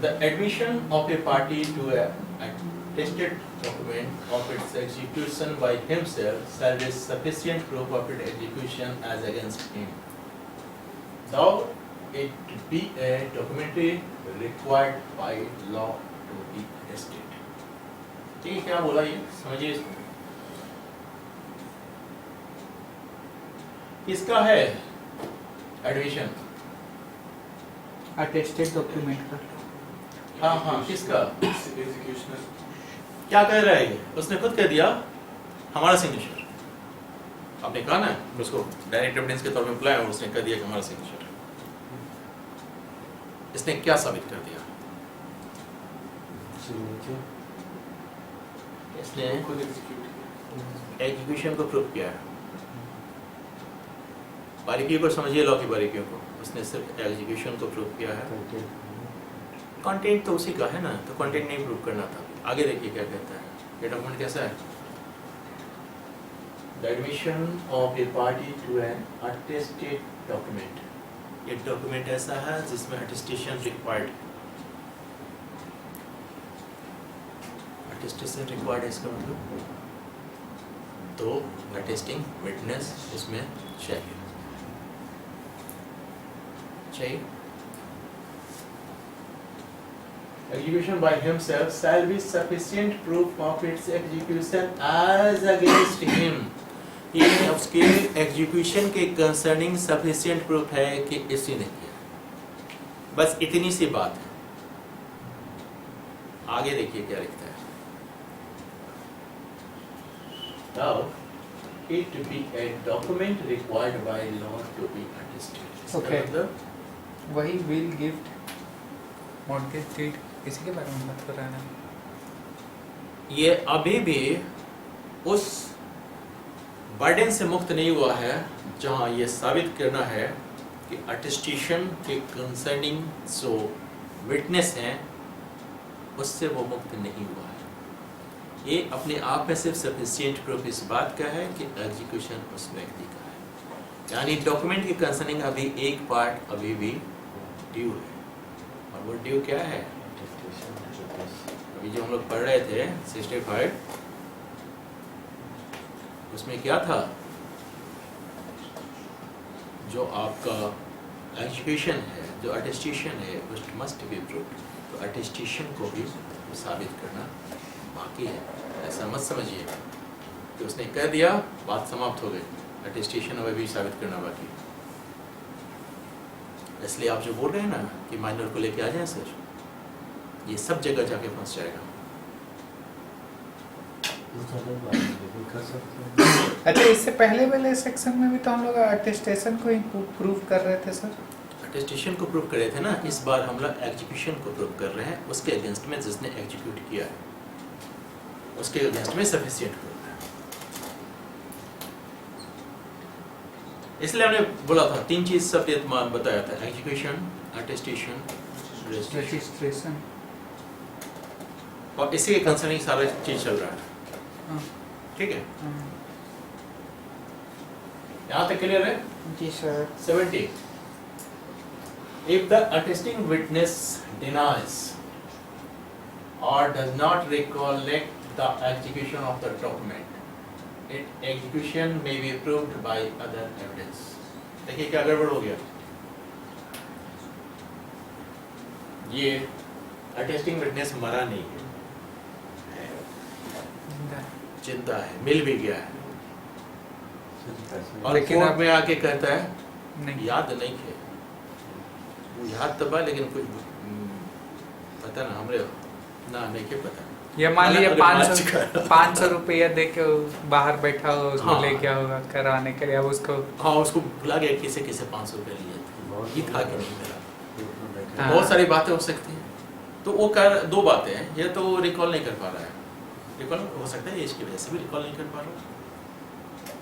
The admission of a party to a attested document of its execution by himself shall be sufficient proof of its execution as against him, though it be a documentary required by law to be attested. ठीक है, क्या बोला ये समझिए इसको। किसका है एडमिशन? अटेस्टेड डॉक्यूमेंट का। हाँ किसका? एग्जीक्यूशनर। क्या कह रहा है ये? उसने खुद कह दिया हमारा सिग्नेचर। आपने कहा ना उसको डायरेक्ट एविडेंस के तौर में बुलाया और उसने कह दिया कि हमारा सिग्नेचर है। इसने क्या साबित कर दिया? इसने खुद एग्जीक्यूट किया। एग्जीक्यूशन को प्रूव किया है। बारीकियों को समझिए, लॉ की बारीकियों को। उसने सिर्फ एग्जीक्यूशन को प्रूव किया है, कंटेंट तो उसी का है ना, तो कंटेंट नहीं प्रूव करना था। आगे देखिए क्या कहता है, ये डॉक्यूमेंट कैसा है? The admission of a party to an attested document एक डॉक्यूमेंट ऐसा है जिसमें अटेस्टेशन रिक्वायर्ड, अटेस्टेशन रिक्वायर्ड है इसका मतलब तो अटेस्टिंग विटनेस इसमें चाहिए। Execution by himself shall be sufficient proof of its execution as against him। ये उसके एग्जीक्यूशन के कंसर्निंग सफिशिएंट प्रूफ है कि इसी ने किया, बस इतनी सी बात है। आगे देखिए क्या लिखता है। Now it be a document required by law to be attested। इसका Okay। मतलब वही विल गिफ्ट मॉर्गेज डीड इसी के बारे में बात कर रहा है। ये अभी भी उस बर्डन से मुक्त नहीं हुआ है जहां ये साबित करना है कि अटेस्टेशन के कंसर्निंग जो विटनेस हैं उससे वो मुक्त नहीं हुआ है। ये अपने आप में सिर्फ सफिशिएंट प्रूफ इस बात का है कि एग्जीक्यूशन उस व्यक्ति का है, यानी डॉक्यूमेंट के कंसर्निंग अभी एक पार्ट अभी भी ड्यू है। और वो ड्यू क्या है? अभी जो हम लोग पढ़ रहे थे 65 उसमें क्या था, जो आपका एजुकेशन है, जो अटेस्टेशन है, उस मस्ट बी प्रूव्ड। तो अटेस्टेशन को भी साबित करना बाकी है। ऐसा मत समझिए कि उसने कह दिया बात समाप्त हो गई, अटेस्टेशन अभी भी साबित करना बाकी है। इसलिए आप जो बोल रहे हैं ना कि माइनर को लेके आ जाए सर, ये सब जगह जाके फंस जाएगा। कर सकते हैं। अच्छा, इससे पहले वाले सेक्शन में भी तो हम लोग अटेस्टेशन को ही प्रूव कर रहे थे सर। अटेस्टेशन को प्रूव कर रहे थे ना, इस बार हम लोग एग्जीक्यूशन को प्रूव कर रहे हैं, उसके अगेंस्ट में जिसने एग्जीक्यूट किया है उसके अगेंस्ट में सफिशिएंट प्रूफ है। इसलिए हमने बोला था 3 चीज सब बताया था, एग्जीक्यूशन, अटेस्टेशन, रजिस्ट्रेशन। और इसी के कंसर्निंग सारा चीज चल रहा है। हाँ। ठीक है, यहाँ तक क्लियर है? जी sir. 70 If the attesting witness denies or does not recollect the execution of the document, its execution may be proved by other evidence। देखिए क्या गड़बड़ हो गया। ये attesting witness मरा नहीं है, जिंदा है, मिल भी गया है, और लेकिन कोर्ट अब- में आके कहता है नहीं, याद नहीं है, वो याद तबा लेकिन कुछ पता ना हमरे ना नहीं के पता। ये मान लीजिए अगर आज का- 500 रुपया दे के बाहर बैठा हो, उसको हाँ। ले गया होगा करवाने के लिए, अब उसको हाँ, उसको भुला गया किसे किसे 500 रुपये लिए थे, ये था कि नहीं मेरा। हाँ। बहुत सारी बातें हो सकती हैं। तो वो कर 2 बातें हैं, या तो रिकॉल नहीं कर पा रहा है, रिकॉल हो सकता है एज की वजह से भी रिकॉल नहीं कर पा रहा,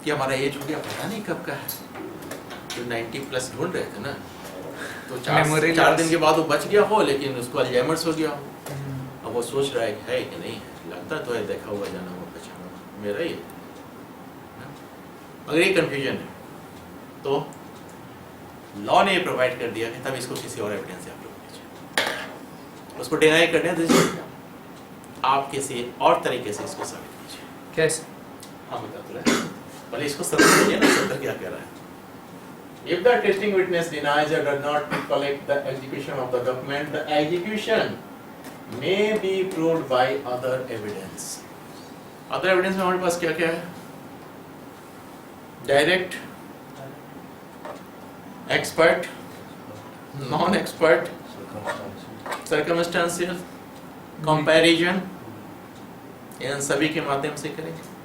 कि हमारा एज हो गया पता नहीं कब का है, तो 90 प्लस ढूंढ रहे थे ना, तो Memory 4 loss। दिन के बाद वो बच गया हो, लेकिन उसको अल्जाइमर्स हो गया हो। अब वो सोच रहा है कि है कि नहीं है, लगता तो है, देखा हुआ जाना हुआ पहचाना हुआ मेरा ही है ना? अगर ये कंफ्यूजन है तो लॉ ने प्रोवाइड कर दिया कि तब इसको किसी और एविडेंस से आप लोग कीजिए, उसको डिनाई करने दीजिए, आप किसी और तरीके से इसको साबित कीजिए। कैसे? हाँ बता तो रहे, पहले इसको समझिए ना, शब्द क्या कह रहा है। If the attesting witness denies or does not recollect the execution of the document, the execution may be proved by other evidence। Other evidence में हमारे पास क्या क्या है? Direct, expert, non-expert, circumstantial, comparison, इन सभी के माध्यम से करेंगे।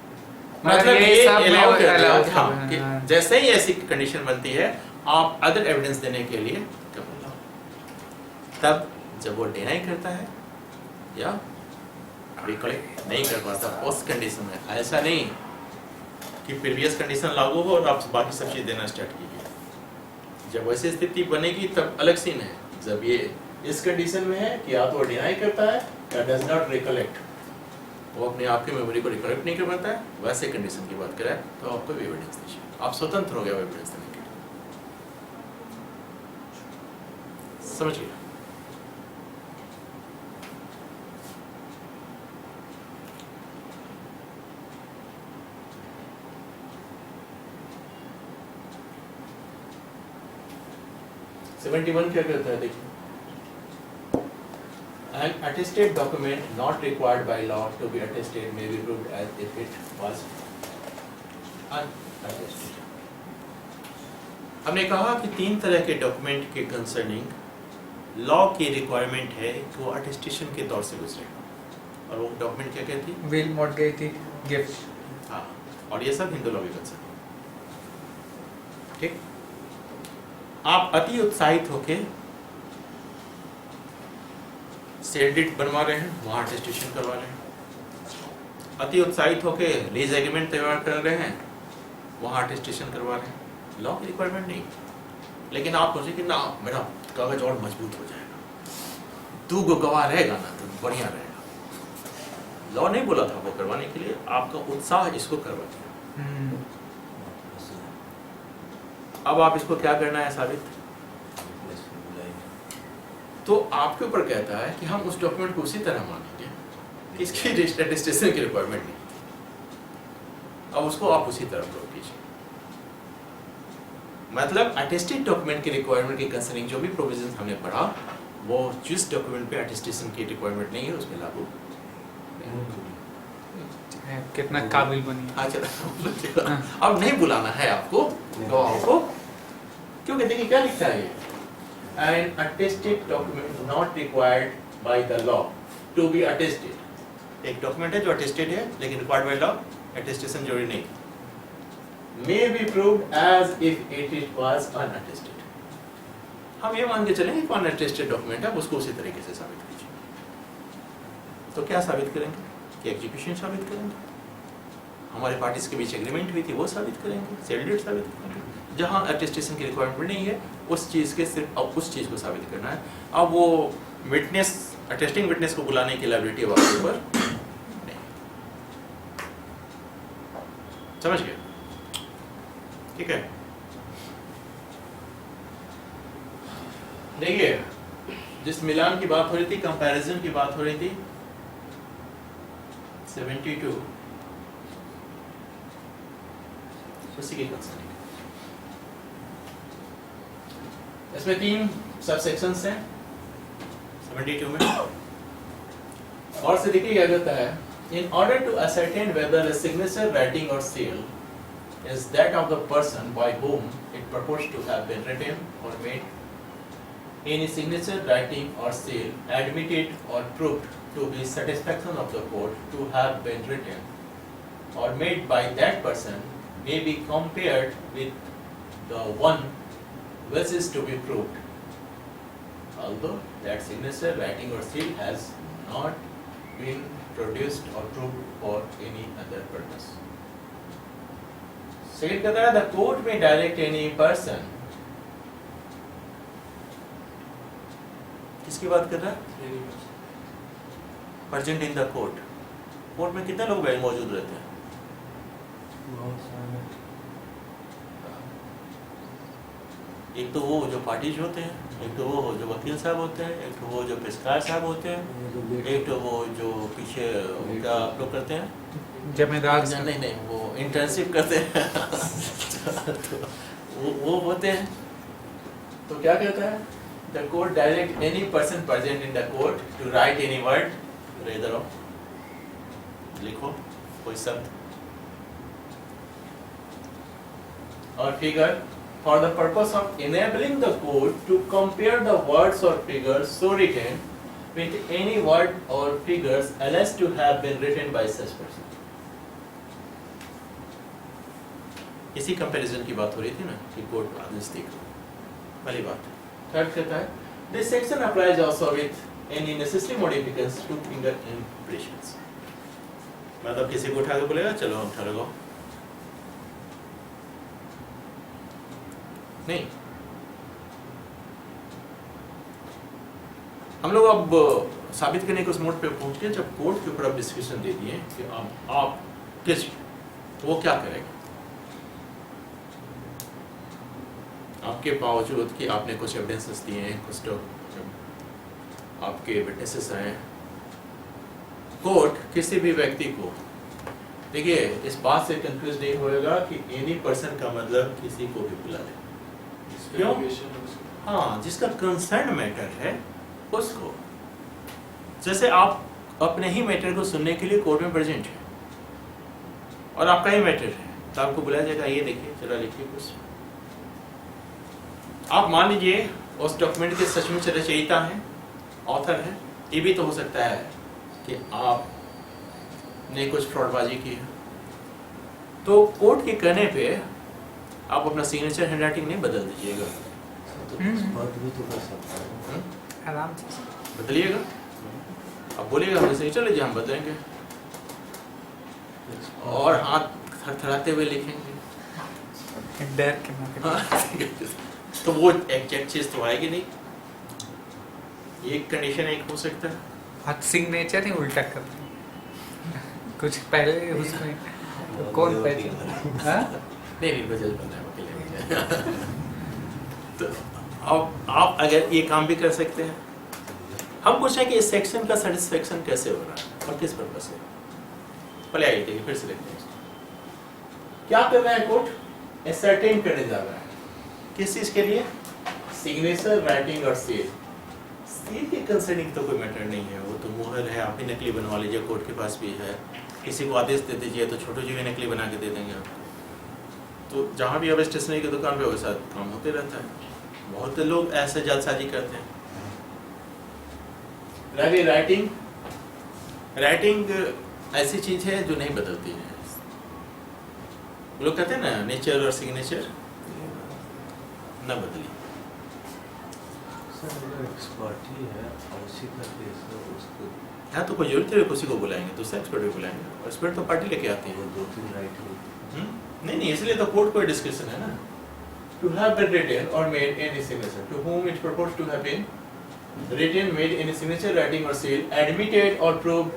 मतलब ये ये सब में allow कर दिया, allow हाँ, कर- कि हाँ। जैसे ही ऐसी कंडीशन बनती है आप अदर एविडेंस देने के लिए कबूल हो। तब जब वो डिनाई करता है या रिकलेक्ट नहीं कर पाता उस कंडीशन में, ऐसा नहीं कि प्रीवियस कंडीशन लागू हो और आप बाकी सब चीज देना स्टार्ट कीजिए। जब वैसी स्थिति बनेगी तब अलग सीन है। जब ये इस कंडीशन में है कि या तो डिनाई करता है या डज नॉट रिकलेक्ट, वो अपने आप की मेमोरी को रिकलेक्ट नहीं कर पाता है, वैसे कंडीशन की बात करें तो आपको एविडेंस दीजिए, आप स्वतंत्र हो गए एविडेंस देने के लिए। समझिए। सेवेंटी वन क्या कहता है देखिए, an attested document not required by law to be attested may be proved as if it was unattested। हमने कहा कि तीन तरह के डॉक्यूमेंट के कंसर्निंग लॉ की रिक्वायरमेंट है कि वो अटेस्टेशन के तौर से गुजरेगा, और वो डॉक्यूमेंट क्या कहती है? Will, mortgage, gift. हाँ, और ये सब हिंदू लॉ के कंसर्न। ठीक, आप अति उत्साहित होके सेल डीड बनवा रहे हैं, वहाँ अटेस्टेशन करवा रहे हैं। अति उत्साहित होके लीज एग्रीमेंट तैयार कर रहे हैं, वहाँ अटेस्टेशन करवा रहे हैं। लॉ की रिक्वायरमेंट नहीं, लेकिन आप सोचे कि ना मेरा कागज और मजबूत हो जाएगा, 2 गो गवाह रहेगा ना तो बढ़िया रहेगा। लॉ नहीं बोला था वो करवाने के लिए, आपका उत्साह इसको करवा दिया। अब आप इसको क्या करना है साबित? तो आपके ऊपर कहता है कि हम उस डॉक्यूमेंट को उसी तरह मानेंगे कि इसकी अटेस्टेशन की रिक्वायरमेंट नहीं, अब उसको आप उसी तरह प्रूव कीजिए। मतलब अटेस्टेड डॉक्यूमेंट की रिक्वायरमेंट के कंसर्निंग जो भी प्रोविजन हमने पढ़ा, वो जिस डॉक्यूमेंट पे अटेस्टेशन की रिक्वायरमेंट नहीं है उसमें लागू कितना काबिल बनी। अच्छा, अब नहीं बुलाना है आपको गवाहों को, क्योंकि देखिए क्या लिखता है ये, an attested document not required by the law to be attested। एक डॉक्यूमेंट है जो अटेस्टेड है लेकिन रिक्वायर्ड बाय लॉ अटेस्टेशन जरूरी नहीं, may be proved as if it was unattested। हम ये मान के चलेंगे कि unattested डॉक्यूमेंट है, उसको उसी तरीके से साबित कीजिए। तो क्या साबित करेंगे? कि एग्जीक्यूशन साबित करेंगे, हमारे पार्टीज के बीच एग्रीमेंट हुई थी वो साबित करेंगे, सेल डीड साबित करेंगे। जहाँ अटेस्टेशन की रिक्वायरमेंट नहीं है उस चीज़ के सिर्फ अब उस चीज़ को साबित करना है। अब वो विटनेस, अटेस्टिंग विटनेस को बुलाने की लायबिलिटी अब आपके ऊपर नहीं। समझ गए? ठीक है, देखिए जिस मिलान की बात हो रही थी, कंपैरिजन की बात हो रही थी, 72 उसी के कंसर्निंग। इसमें 3 सबसेक्शंस हैं 72 में, और से देखिए क्या कहता है, in order to ascertain whether a signature, writing or seal is that of the person by whom it purports to have been written or made, any signature, writing or seal admitted or proved to be satisfaction of the court to have been written or made by that person may be compared with the one which is to be proved, although that signature, writing or seal has not been produced or proved for any other purpose। Second कहता है, the court may direct any person। किसकी बात कर रहा है? Present in the court। Court में कितने लोग मौजूद रहते हैं? एक तो वो जो पार्टीज होते हैं, एक तो वो जो वकील साहब होते हैं, एक तो वो जो पेशकार साहब होते हैं, एक तो वो जो पीछे क्या आप लोग करते हैं, जमेदार नहीं वो इंटर्नशिप करते हैं तो वो होते हैं। तो क्या कहता है, the court direct any person present in the court to write any word, rather of लिखो कोई शब्द और figure, for the purpose of enabling the court to compare the words or figures so written with any word or figures alleged to have been written by such person। इसी कंपैरिजन की बात हो रही थी ना कि कोर्ट आदेश देखो वाली बात। थर्ड कहता है, this section applies also with any necessary modifications to finger impressions। मतलब किसी को उठा के बोलेगा चलो हम उठा लगाओ, नहीं। हम लोग अब साबित करने के उस मोड पे पहुंच गए जब कोर्ट के ऊपर अब डिस्कशन दे दिए कि आप किस वो क्या करेगा। आप के बावजूद कि आपने कुछ एविडेंसेस दिए हैं, कुछ तो आपके विटनेसेस हैं, कोर्ट किसी भी व्यक्ति को, देखिए इस बात से कंफ्यूज नहीं होएगा कि एनी पर्सन का मतलब किसी को भी बुला ले, क्यों? हाँ, जिसका कंसर्न मैटर है उसको। जैसे आप अपने ही मैटर को सुनने के लिए कोर्ट में प्रेजेंट है और आपका ही मैटर है, तो आपको बुलाया जाएगा, ये देखिए चलो लिखिए कुछ। आप मान लीजिए उस डॉक्यूमेंट के सचमुच रचयिता हैं, ऑथर हैं, ये भी तो हो सकता है कि आपने कुछ फ्रॉडबाजी की है, तो कोर्ट के कहने पे आप अपना सिग्नेचर हैंडराइटिंग नहीं बदल दीजिएगा, तो एक्सपर्ट भी तो कर सकता है। आराम से बदलिएगा। अब बोलिएगा हमें सिग्नेचर लीजिए, हम बदलेंगे और हाथ थरथराते हुए लिखेंगे। डर के मारे। हाँ, तो वो एग्जैक्ट चीज तो आएगी नहीं। ये कंडीशन एक हो सकता है। हाथ सिग्नेचर ही उल्टा कर दिया। कुछ पहले उसमें तो कौन पहचान? हाँ? नहीं बदल पाना है अकेले। तो अब आप अगर ये काम भी कर सकते हैं, हम पूछ रहे हैं कि इस सेक्शन का सेटिस्फेक्शन कैसे हो रहा है और किस पर्पज से। पहले आइए देखिए, फिर से देखते हैं क्या कर रहा है कोर्ट, एसर्टेन करने जा रहा है किस चीज के लिए, सिग्नेचर, राइटिंग और सील। सील के कंसर्निंग तो कोई मैटर नहीं है, वो तो मुहर है, आप ही नकली बनवा लीजिए, कोर्ट के पास भी है। किसी को आदेश दे दीजिए तो छोटू जी भी नकली बना के दे देंगे आपको। तो जहाँ भी अब स्टेशनरी की दुकान पे वैसा काम होते रहता है, बहुत लोग ऐसे जल्दसाजी करते हैं। राइटिंग, राइटिंग ऐसी चीज है जो नहीं बदलती है। लोग कहते हैं ना नेचर और सिग्नेचर न बदली। सर अगर एक्सपर्ट ही है और उसी का केस है उसको, हाँ तो कोई जरूरत है किसी को बुलाएंगे, दूसरा एक्सपर्ट भी बुलाएंगे, और एक्सपर्ट तो पार्टी लेके आती है। वो 2-3 राइटिंग नहीं, इसलिए तो कोर्ट कोई डिस्कशन है ना। To have been written or made any signature to whom it purports to have been written, made any signature, writing or seal, admitted or proved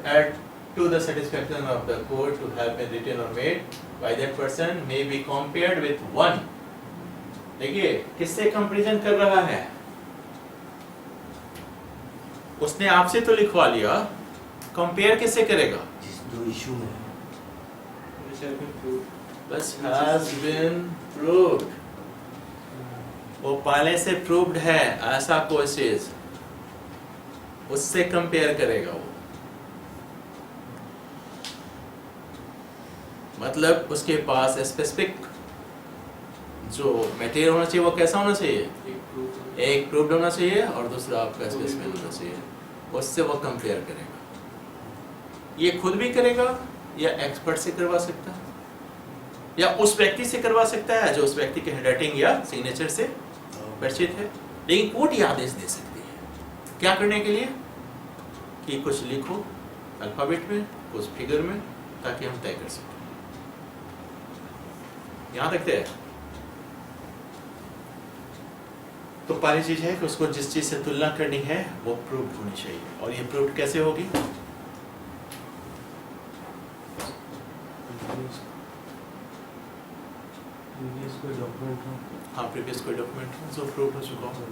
to the satisfaction of the court to have been written or made by that person may be compared with one. देखिए किससे कंपैरिजन कर रहा है, उसने आपसे तो लिखवा लिया, कंपेयर किससे करेगा, जिस जो इशू में है। बस has been proved, वो पहले से प्रूव्ड है ऐसा कोई चीज, उससे कंपेयर करेगा वो। मतलब उसके पास स्पेसिफिक जो मटेरियल होना चाहिए वो कैसा होना चाहिए, एक प्रूव्ड होना चाहिए और दूसरा आपका स्पेसिफिक होना चाहिए, उससे वो कंपेयर करेगा। ये खुद भी करेगा या एक्सपर्ट से करवा सकता है या उस व्यक्ति से करवा सकता है जो उस व्यक्ति के हैंडराइटिंग या सिग्नेचर से परिचित है। लेकिन कोर्ट ये आदेश दे सकती है क्या करने के लिए कि कुछ लिखो अल्फाबेट में, कुछ फिगर में, ताकि हम तय कर सकें। यहां तक तय। तो पहली चीज है कि उसको जिस चीज से तुलना करनी है वो प्रूव्ड होनी चाहिए, और ये प्रूव्ड कैसे होगी, डॉक्यूमेंट हो, हाँ प्रीवियस कोई डॉक्यूमेंट हो जो प्रूव्ड हो चुका हो,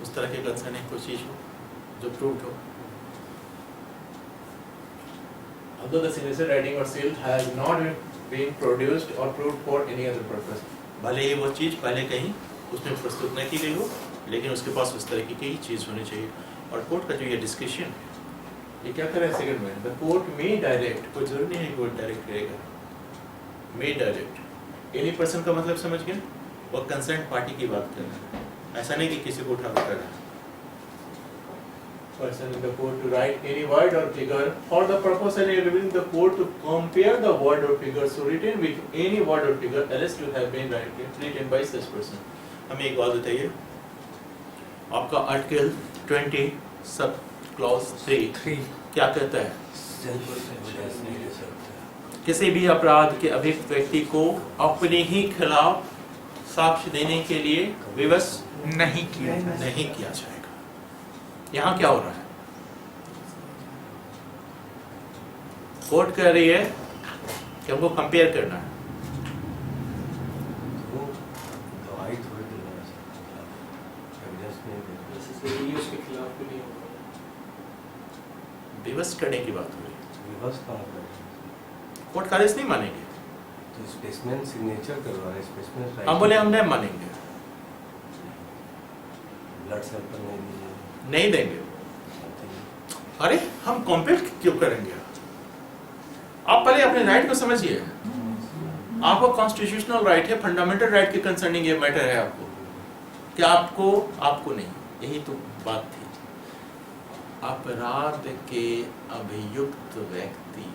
उस तरह के कंसर्निंग कोई चीज हो जो प्रूव्ड हो। Although the signature, writing or seal has not been produced or proved for any other purpose, भले ही वो चीज पहले कहीं उसमें प्रस्तुत न की गई हो, लेकिन उसके पास उस तरह की चीज होनी चाहिए। और कोर्ट का जो ये डिस्कशन, ये क्या कर रहा है सेकंड में, द कोर्ट में डायरेक्ट, कोई जरूरी नहीं है कोर्ट डायरेक्ट करेगा, में डायरेक्ट एनी पर्सन का मतलब समझ गए, वो कंसर्न पार्टी की बात कर रहा है, ऐसा नहीं कि किसी को उठा कर रहा है। Person in the court to write any word or figure for the purpose of enabling the court to compare the word or figure so written with any word or figure alleged to have been written by such person. हमें एक बात बताइए, आपका आर्टिकल 20 सब क्लॉज 3 क्या कहता है, सेल्फ एविडेंस नहीं दे सकते। किसी भी अपराध के अभियुक्त व्यक्ति को अपने ही खिलाफ साक्ष्य देने के लिए विवश नहीं किया जाए। नहीं किया जाएगा। यहाँ क्या हो रहा है, कोर्ट कह रही है कि हमको कंपेयर करना है, वो गवाही थोड़ी देना है। तो ये उसके खिलाफ भी नहीं होगा। विवश करने की बात हो रही है, विवश कहाँ कर रहे हैं? कोर्ट खारिज नहीं मानेंगे। तो स्पेसमैन सिग्नेचर करवा रहे हैं, स्पेसमैन हम बोले हम नहीं मानेंगे, ब्लड सैंपल नहीं दीजिए। नहीं देंगे। अरे हम कॉम्पेल क्यों करेंगे? आप पहले अपने राइट को समझिए। आपको कॉन्स्टिट्यूशनल राइट है, फंडामेंटल राइट के कंसर्निंग ये मैटर है आपको, कि आपको नहीं, यही तो बात थी। अपराध के अभियुक्त व्यक्ति,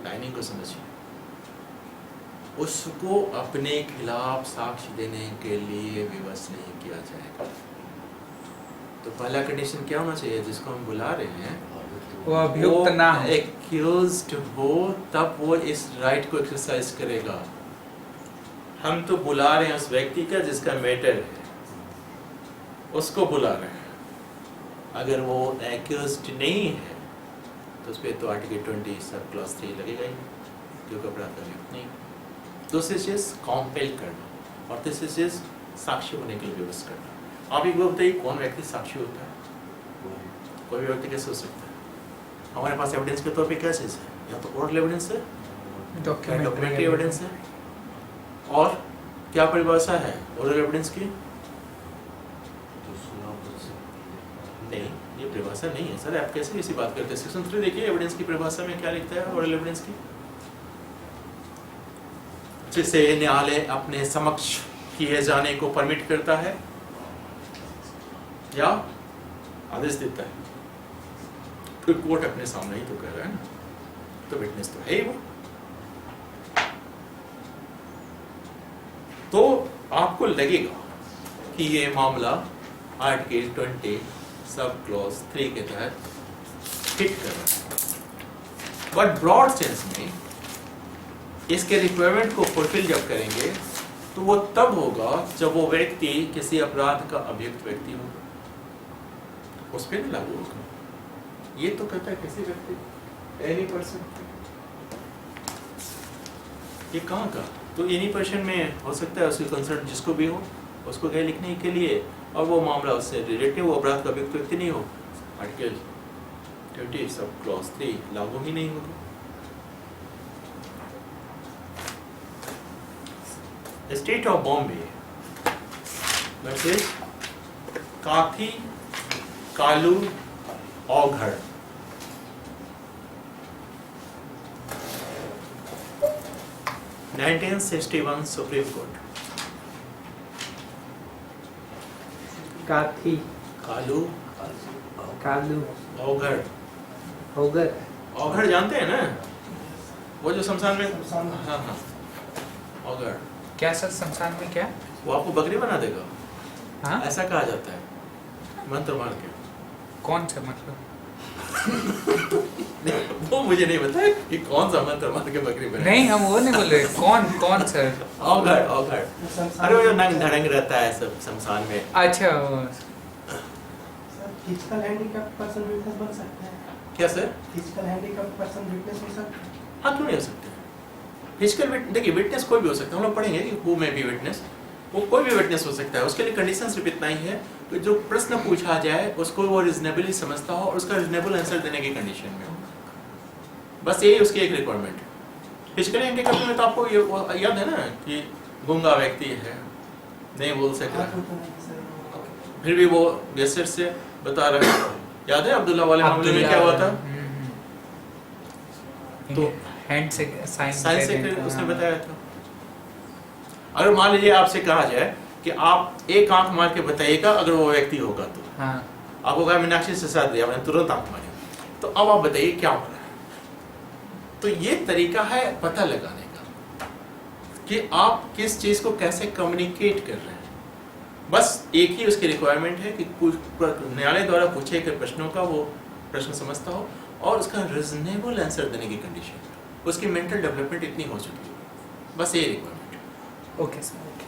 लाइनिंग को समझिए, उसको अपने खिलाफ साक्ष्य देने के लिए विवश नहीं किया जाएगा। तो पहला कंडीशन क्या होना चाहिए? जिसको हम बुला रहे हैं वो अभियुक्त ना हो, एक्यूज्ड हो, तब वो इस राइट को एक्सरसाइज करेगा। हम तो बुला रहे हैं उस व्यक्ति का जिसका मैटर है, उसको बुला रहे हैं। अगर वो एक्यूज्ड नहीं है तो उस पर तो आर्टिकल 20 सब क्लॉज 3 लगेगा ही, क्योंकि अपराध का अभियुक्त नहीं। दूसरी चीज कॉम्पेल करना, और तीसरी चीज साक्षी होने के लिए विवश करना। आप एक बार बताइए, कौन व्यक्ति साक्षी होता है? कोई भी व्यक्ति कैसे हो सकता है? हमारे पास एविडेंस के तौर पे क्या चीज है? या तो ओरल एविडेंस है, डॉक्यूमेंट्री एविडेंस है, और क्या परिभाषा है ओरल एविडेंस की? नहीं, ये परिभाषा नहीं है सर। आप कैसे ऐसी बात करते हैं? सेक्शन 3 देखिए, एविडेंस की परिभाषा में क्या लिखता है ओरल एविडेंस की? जिसे न्यायालय अपने समक्ष किए जाने को परमिट करता है या आदेश देता है। फिर कोर्ट अपने सामने ही तो कह रहा है ना, तो विटनेस तो है ही वो। तो आपको लगेगा कि ये मामला आर्टिकल 20 सब क्लॉज 3 के तहत फिट कर रहा है। बट ब्रॉड सेंस में इसके रिक्वायरमेंट को फुलफिल जब करेंगे तो वो तब होगा जब वो व्यक्ति किसी अपराध का अभियुक्त व्यक्ति होगा, उस पर नहीं लागू होगा। ये तो कहता है किसी व्यक्ति, एनी पर्सन। ये कहाँ का? तो एनी पर्सन में हो सकता है, उसकी कंसर्न जिसको भी हो उसको गए लिखने के लिए, और वो मामला उससे रिलेटिव, वो अपराध का अभियुक्त व्यक्ति नहीं हो, आर्टिकल 20 सब क्लॉज 3 लागू ही नहीं होगा। स्टेट ऑफ बॉम्बे वर्सेस काथी कालू औघड़, नाइनटीन 1961 सुप्रीम कोर्ट। काथी कालू कालू औघड़, होगर औघड़ जानते हैं ना, वो जो शमशान में, हाँ हाँ औघड़, क्या सर? शमशान में क्या? वो आपको बकरी बना देगा। हाँ, ऐसा कहा जाता है मंत्र मार के। कौन सा मतलब? वो मुझे नहीं पता है कि कौन सा मंत्र मार के बकरी बना। नहीं, हम वो नहीं बोल रहे। कौन सर? औघड़ औघड़, अरे वो जो नंग धड़ंग रहता है सब शमशान में। अच्छा, वो फिजिकल हैंडीकैप पर्सन विटनेस बन सकता है? क्या sir? Physical handicap person witness हो सकता है? हाँ, क्यों नहीं हो सकते? फिजिकल देखिए, विटनेस कोई भी हो सकता है। हम लोग पढ़ेंगे कि हु में बी विटनेस, वो कोई भी विटनेस हो सकता है। उसके लिए कंडीशन सिर्फ इतना ही है कि जो प्रश्न पूछा जाए उसको वो रिजनेबली समझता हो और उसका रिजनेबल आंसर देने की कंडीशन में हो। बस यही उसकी एक रिक्वायरमेंट है। फिजिकल हैंडीकैप में तो आपको ये याद है ना कि गूंगा व्यक्ति है, नहीं बोल सकता, हाथ तो नहीं सर। फिर भी वो गेस्टर से बता रहा है। याद है अब्दुल्ला वाले मामले में क्या हुआ था? तो हैंड से साइंस साइन से उसने बताया था। अगर मान लीजिए आपसे कहा जाए कि आप एक आंख मार के बताइएगा अगर वो व्यक्ति होगा तो, हाँ, आपको कहा मीनाक्षी से साथ दिया, आपने तुरंत आंख मारी, तो अब आप बताइए क्या हो रहा है। तो ये तरीका है पता लगाने का कि आप किस चीज को कैसे कम्युनिकेट कर रहे हैं। बस एक ही उसकी रिक्वायरमेंट है कि न्यायालय द्वारा पूछे गए प्रश्नों का वो प्रश्न समझता हो और उसका रिजनेबल आंसर देने की कंडीशन, उसकी मेंटल डेवलपमेंट इतनी हो चुकी है। बस ये रिक्वायरमेंट है। Okay sir, okay.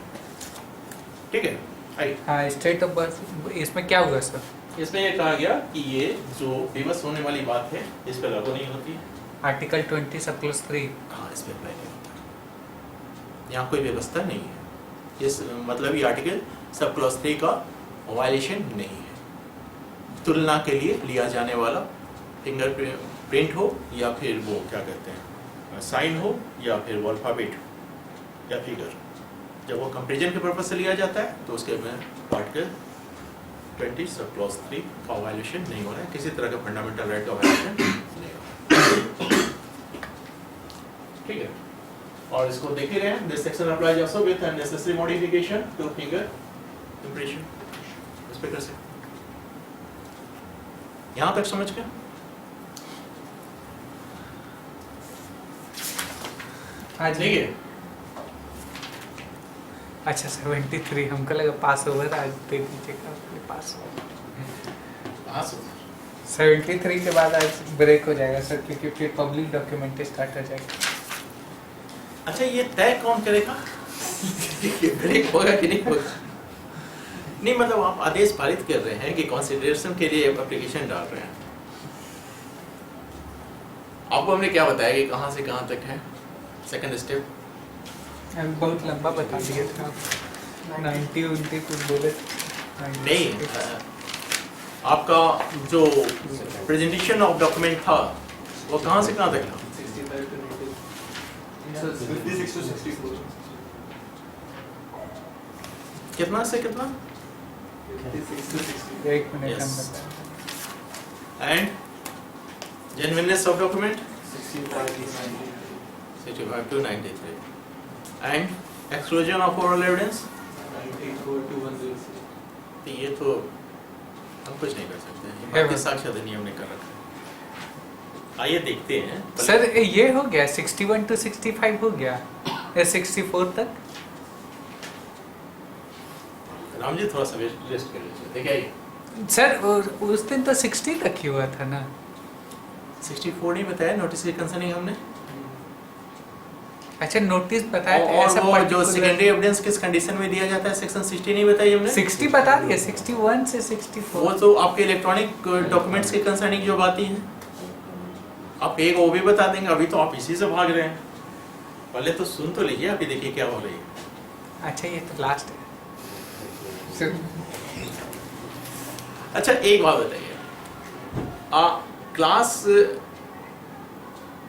ठीक है, आइए। हाँ, स्टेट ऑफ बर्थ इसमें क्या होगा सर? इसमें ये कहा गया कि ये जो विवश होने वाली बात है इस पर लागू नहीं होती है। Article 20 sub clause 3। हाँ, इस पर अप्लाई नहीं होता। यहाँ कोई व्यवस्था नहीं है। इस मतलब ये आर्टिकल सब क्लॉज 3 का वायलेशन नहीं है। तुलना के लिए लिया जाने वाला फिंगर प्रिंट हो या फिर वो क्या कहते हैं साइन हो या फिर अल्फाबेट या फिगर, जब वो कंपेरिजन के पर्पज से लिया जाता है तो उसके में आर्टिकल 20 सब क्लॉज 3 का वायलेशन नहीं हो रहा है, किसी तरह का फंडामेंटल राइट का वायलेशन नहीं हो रहा है। ठीक है, और इसको देख ही रहे हैं, this section applies also with necessary modification two finger impression. इस पे कर सकते यहाँ तक समझ गए? हाँ जी। ठीक है, अच्छा 73 हमको लगा पास ओवर आज दे दीजिएगा अपने पास। 73 के बाद आज ब्रेक हो जाएगा सर, क्योंकि फिर पब्लिक डॉक्यूमेंट स्टार्ट हो जाएगा। अच्छा ये तय कौन करेगा कि ब्रेक होगा कि नहीं होगा? नहीं मतलब आप आदेश पारित कर रहे हैं कि कंसिडरेशन के लिए एप्लीकेशन डाल रहे हैं, आपको हमने क्या बताया कि कहाँ से कहाँ तक है सेकंड स्टेप? अभी बहुत लंबा बता दिए थे आप, 90 उनती कुछ बोले थे। नहीं, आपका जो प्रेजेंटेशन ऑफ डॉक्यूमेंट था वो कहाँ से कहाँ तक था? 65 to 90. 56 to 64. कितना से कितना? 56 to 64. एक मिनट Yes. हम बताएं। And genuineness of document 65 to 90. 65 to 93 and exclusion of oral evidence 94 to 106. तो ये तो हम कुछ नहीं कर सकते हैं, है भारतीय बस। साक्ष्य अधिनियम ने कर रखा है। आइए देखते हैं सर ये हो गया 61 to 65 हो गया या 64 तक? राम जी थोड़ा सा रेस्ट कर लीजिए। देखिए आइए, सर उस दिन तो 60 तक ही हुआ था ना? 64 नहीं बताया नोटिस की कंसर्निंग हमने, अच्छा नोटिस बताया था, और ऐसा वो जो particular- सेकेंडरी एविडेंस किस कंडीशन में दिया जाता है सेक्शन 60 नहीं बताई हमने। 60 बता दिया, 61 से 64। वो तो आपके इलेक्ट्रॉनिक डॉक्यूमेंट्स की कंसर्निंग जो बातें हैं आप एक वो भी बता देंगे, अभी तो आप इसी से भाग रहे हैं। पहले तो सुन तो लीजिए, अभी देखिए क्या हो रही है। अच्छा ये तो लास्ट है सर। अच्छा एक बात बताइए, क्लास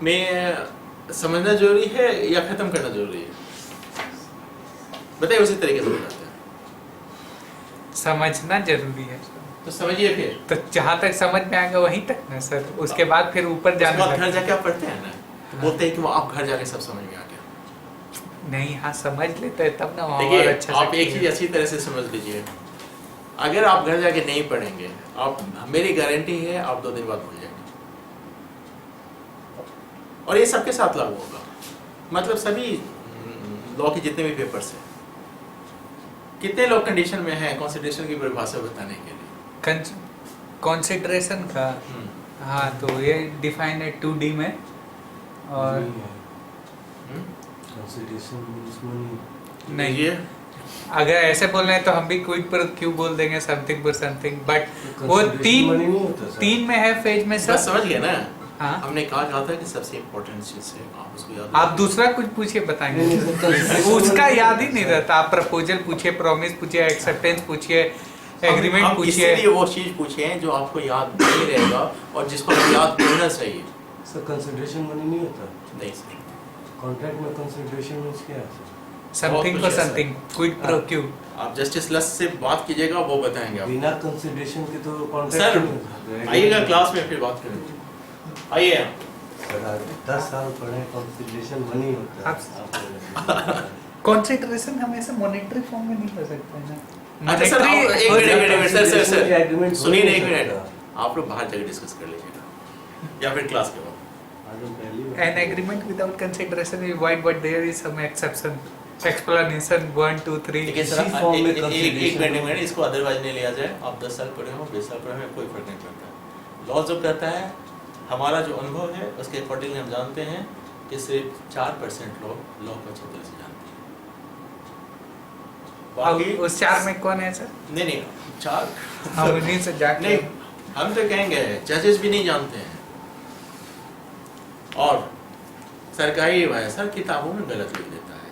में समझना जरूरी है या खत्म करना जरूरी है? बताइए, उसी तरीके से बताते हैं। समझना जरूरी है तो समझिए फिर, तो जहाँ तक समझ में आएगा वहीं तक ना सर, उसके बाद फिर ऊपर उसके जाना बाद घर लगेगा। जाके आप पढ़ते हैं ना, तो बोलते हैं कि वो आप घर जाके सब समझ में आ गया। नहीं हाँ समझ लेते हैं तब ना वहाँ और देखिए अच्छा आप एक चीज अच्छी तरह से समझ लीजिए, अगर आप घर जाके नहीं पढ़ेंगे, आप मेरी गारंटी है आप 2 दिन बाद भूल जाएंगे। और ये सबके साथ लागू होगा, मतलब सभी लॉ के जितने भी पेपर्स हैं। कितने लोग कंडीशन में हैं कंसिडरेशन की परिभाषा बताने के लिए? कंसिडरेशन का हाँ तो ये डिफाइन है 2D में, और कंसिडरेशन उसमें नहीं ये अगर ऐसे बोल रहे हैं तो हम भी क्विड पर क्यों बोल देंगे समथिंग पर समथिंग, बट वो consideration money नहीं होता सर। 3 में है फेज में बस सर। समझ गए ना, हाँ हमने कहा था कि सबसे इम्पोर्टेंट चीज है आप उसको याद आप दूसरा कुछ पूछिए बताएंगे। नहीं, नहीं, सर, उसका याद ही नहीं रहता, आप प्रपोजल पूछिए, प्रॉमिस पूछिए, एक्सेप्टेंस पूछिए, एग्रीमेंट हम पूछिए। इसीलिए वो चीज पूछे हैं जो आपको याद नहीं रहेगा और जिसको याद होना चाहिए। सर कंसिडरेशन मनी नहीं होता, नहीं सर, कॉन्ट्रैक्ट में कंसिडरेशन मींस क्या है सर? समथिंग बहुत को कुछ है, समथिंग, क्विड प्रो क्यू। आप जस्टिस लस से बात कीजिएगा वो बताएंगे आपको। बिना कंसिडरेशन के तो सर कॉन्ट्रैक्ट आइएगा क्लास में फिर बात करेंगे। आइए सर 10 साल पढ़े कंसिडरेशन मनी होता है। कंसिडरेशन हमेशा मॉनेटरी फॉर्म में नहीं हो सकता है ना। अच्छा सर Monetary एक हो मिनट, सकता है। एक minute, sir sir sir Agreement हो सुनिए नहीं एक मिनट, सकता। आप लोग बाहर जाकर डिस्कस कर लीजिएगा या फिर क्लास के बाद। आज हम पहली बार- An agreement without consideration is void, but there is some exception. Explanation 1, 2, 3. ठीक है सर, इसी form में एक consideration मिनट इसको अदरवाइज नहीं लिया जाए। आप 10 साल पढ़े हो 20 साल पढ़े हो कोई फर्क नहीं पड़ता। लॉ जो कहता है, हमारा जो अनुभव है उसके अकॉर्डिंग हम जानते हैं कि सिर्फ 4% लोग लॉ को अच्छी तरह से जानते हैं। अब बाकी उस 4 में कौन है सर? नहीं 4 हम उन्हीं से जाके नहीं, हम तो कहेंगे जजेस भी नहीं जानते हैं। और सरकारी सर किताबों में गलत लिख देता है,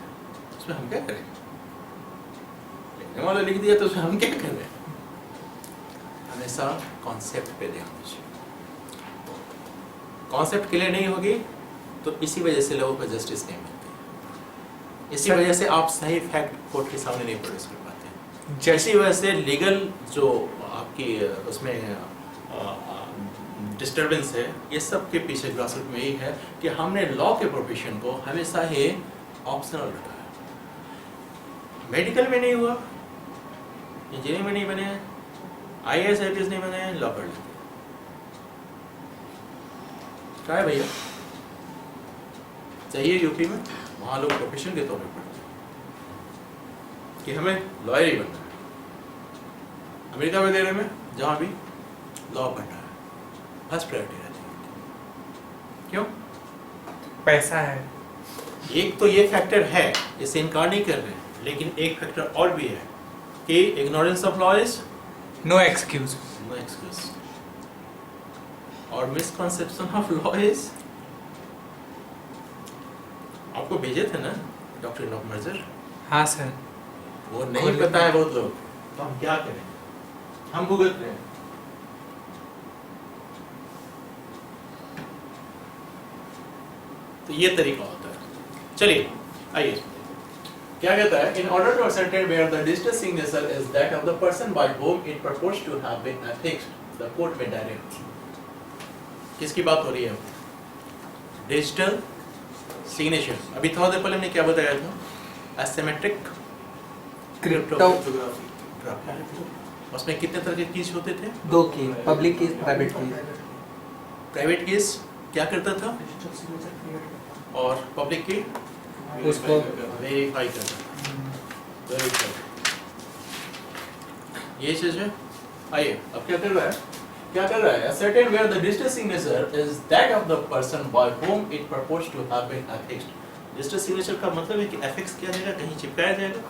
उसमें हम क्या करें? लिखने वाला लिख दिया तो उसमें हम क्या करें? हमेशा कॉन्सेप्ट पे ध्यान दीजिए। कॉन्सेप्ट क्लियर नहीं होगी तो इसी वजह से लोगों को जस्टिस नहीं मिलती, इसी वजह से आप सही फैक्ट कोर्ट के सामने नहीं प्रोड्यूस कर पाते, इसी वजह से लीगल जो आपकी उसमें डिस्टर्बेंस है, ये सब के पीछे ग्रासरूट में यही है कि हमने लॉ के प्रोफेशन को हमेशा ही ऑप्शनल रखा है। मेडिकल में नहीं हुआ, इंजीनियरिंग में नहीं बने, IAS IPS नहीं बने, लॉ पढ़ लेते। क्या है भैया, चाहिए यूपी में, वहाँ लोग प्रोफेशन के तौर पर पढ़ते हैं कि हमें लॉयर ही बनना है। अमेरिका वगैरह में जहाँ भी लॉ पढ़ना है फर्स्ट प्रायोरिटी रहती है। क्यों? पैसा है। एक तो ये फैक्टर है, इसे इनकार नहीं कर रहे हैं, लेकिन एक फैक्टर और भी है कि ignorance of law is no excuse. No excuse, और मिसकंसेप्शन ऑफ लॉ इज, आपको भेजे थे ना डॉक्ट्रिन ऑफ मर्जर, हाँ सर। वो नहीं पता है बहुत लोग, तो हम क्या करें, हम भुगत रहे हैं। तो ये तरीका होता है। चलिए आइए, क्या कहता है, in order to ascertain where the digital signature is that of the person by whom it purports to have been affixed, the court may direct। किसकी बात हो रही है? Digital signature. अभी थोड़ा देर पहले हमने क्या बताया था? Asymmetric cryptography. उसमें कितने तरह के कीज होते थे? 2 की, पब्लिक की, प्राइवेट की। प्राइवेट कीज क्या करता था डिजिटल सिग्नेचर क्रिएट करता और पब्लिक की उसको वेरीफाई करता था। वेरीफाई, ये चीज है। आइए अब क्या कर रहा है, क्या कर रहा है, ascertain where the digital signature is that of the person by whom it purports to have been affixed। Digital signature का मतलब है कि एफिक्स किया जाएगा, कहीं चिपकाया जाएगा,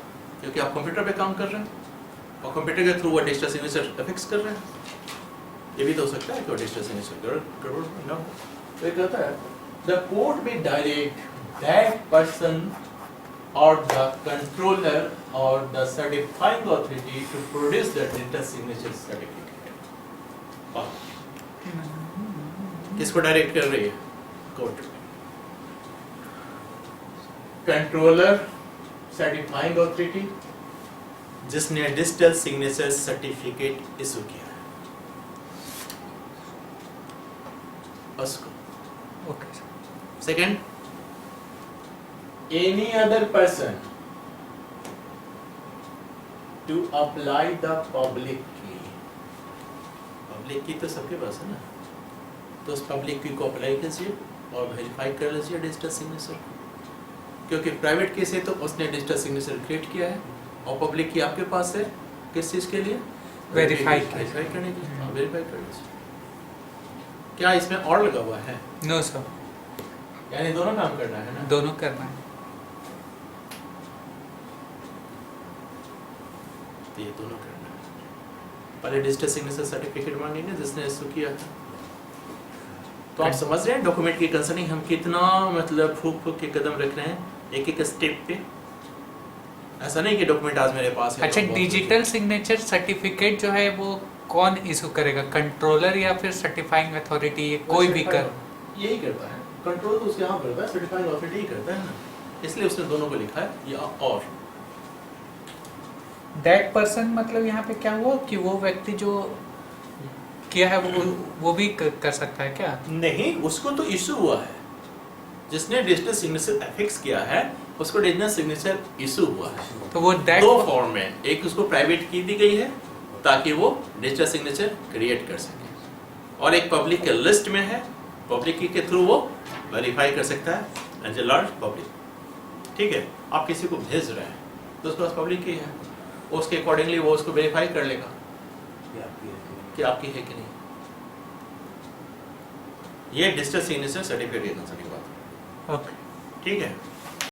क्योंकि आप कंप्यूटर पे काम कर रहे हैं और कंप्यूटर के थ्रू वो डिजिटल सिग्नेचर एफिक्स कर रहे हैं। ये भी तो हो सकता है कि वो डिजिटल सिग्नेचर गड़बड़ ना हो। तो ये कहता है the court may direct that person or the controller or the certifying authority to produce the digital signature certificate। किसको डायरेक्ट कर रही है कोर्ट? कंट्रोलर, सर्टिफाइंग अथॉरिटी, जिसने डिजिटल सिग्नेचर सर्टिफिकेट इशू किया है उसको। Okay sir. Second, any other person to apply the public की। पब्लिक की तो सबके पास है ना, तो उस पब्लिक की को अप्लाई कीजिए और वेरीफाई कर लीजिए डिजिटल सिग्नेचर, क्योंकि प्राइवेट केस है तो उसने डिजिटल सिग्नेचर क्रिएट किया है और पब्लिक की आपके पास है किस चीज के लिए? वेरीफाई करने के लिए। वेरीफाई कर लीजिए। क्या इसमें और लगा हुआ है? नो सर, यानी दोनों काम करना है ना? दोनों करना है। तो ये दोनों करना है। पहले डिजिटल सिग्नेचर सर्टिफिकेट मांगेंगे जिसने इशू किया था। तो आप समझ रहे हैं डॉक्यूमेंट की कंसर्निंग हम कितना मतलब फूक फूक के कदम रख रहे हैं एक एक स्टेप पे। ऐसा नहीं कि डॉक्यूमेंट आज मेरे पास है। अच्छा, डिजिटल सिग्नेचर सर्टिफिकेट जो है वो कौन इशू करेगा, कंट्रोलर या फिर सर्टिफाइंग अथॉरिटी? कोई भी कर यही करता है, कंट्रोल तो उसके यहाँ करता है, सर्टिफाइंग अथॉरिटी ही करता है ना, इसलिए उसने दोनों को लिखा है। या और दैट पर्सन मतलब यहाँ पे क्या हुआ कि वो व्यक्ति जो किया है वो भी कर सकता है क्या? नहीं, उसको तो इशू हुआ है, जिसने डिजिटल सिग्नेचर एफिक्स किया है उसको डिजिटल सिग्नेचर इशू हुआ है। तो वो दैट दो फॉर्म में, एक उसको प्राइवेट की दी गई है ताकि वो डिजिटल सिग्नेचर क्रिएट कर सके, और एक पब्लिक के लिस्ट में है, पब्लिक की के थ्रू वो वेरीफाई कर सकता है एज ए लार्ज पब्लिक। ठीक है, आप किसी को भेज रहे हैं तो उसके पास पब्लिक की है, उसके अकॉर्डिंगली वो उसको वेरीफाई कर लेगा कि आपकी है कि नहीं। ये डिजिटल सिग्नेचर सर्टिफिकेट की बात है। ओके। ठीक है।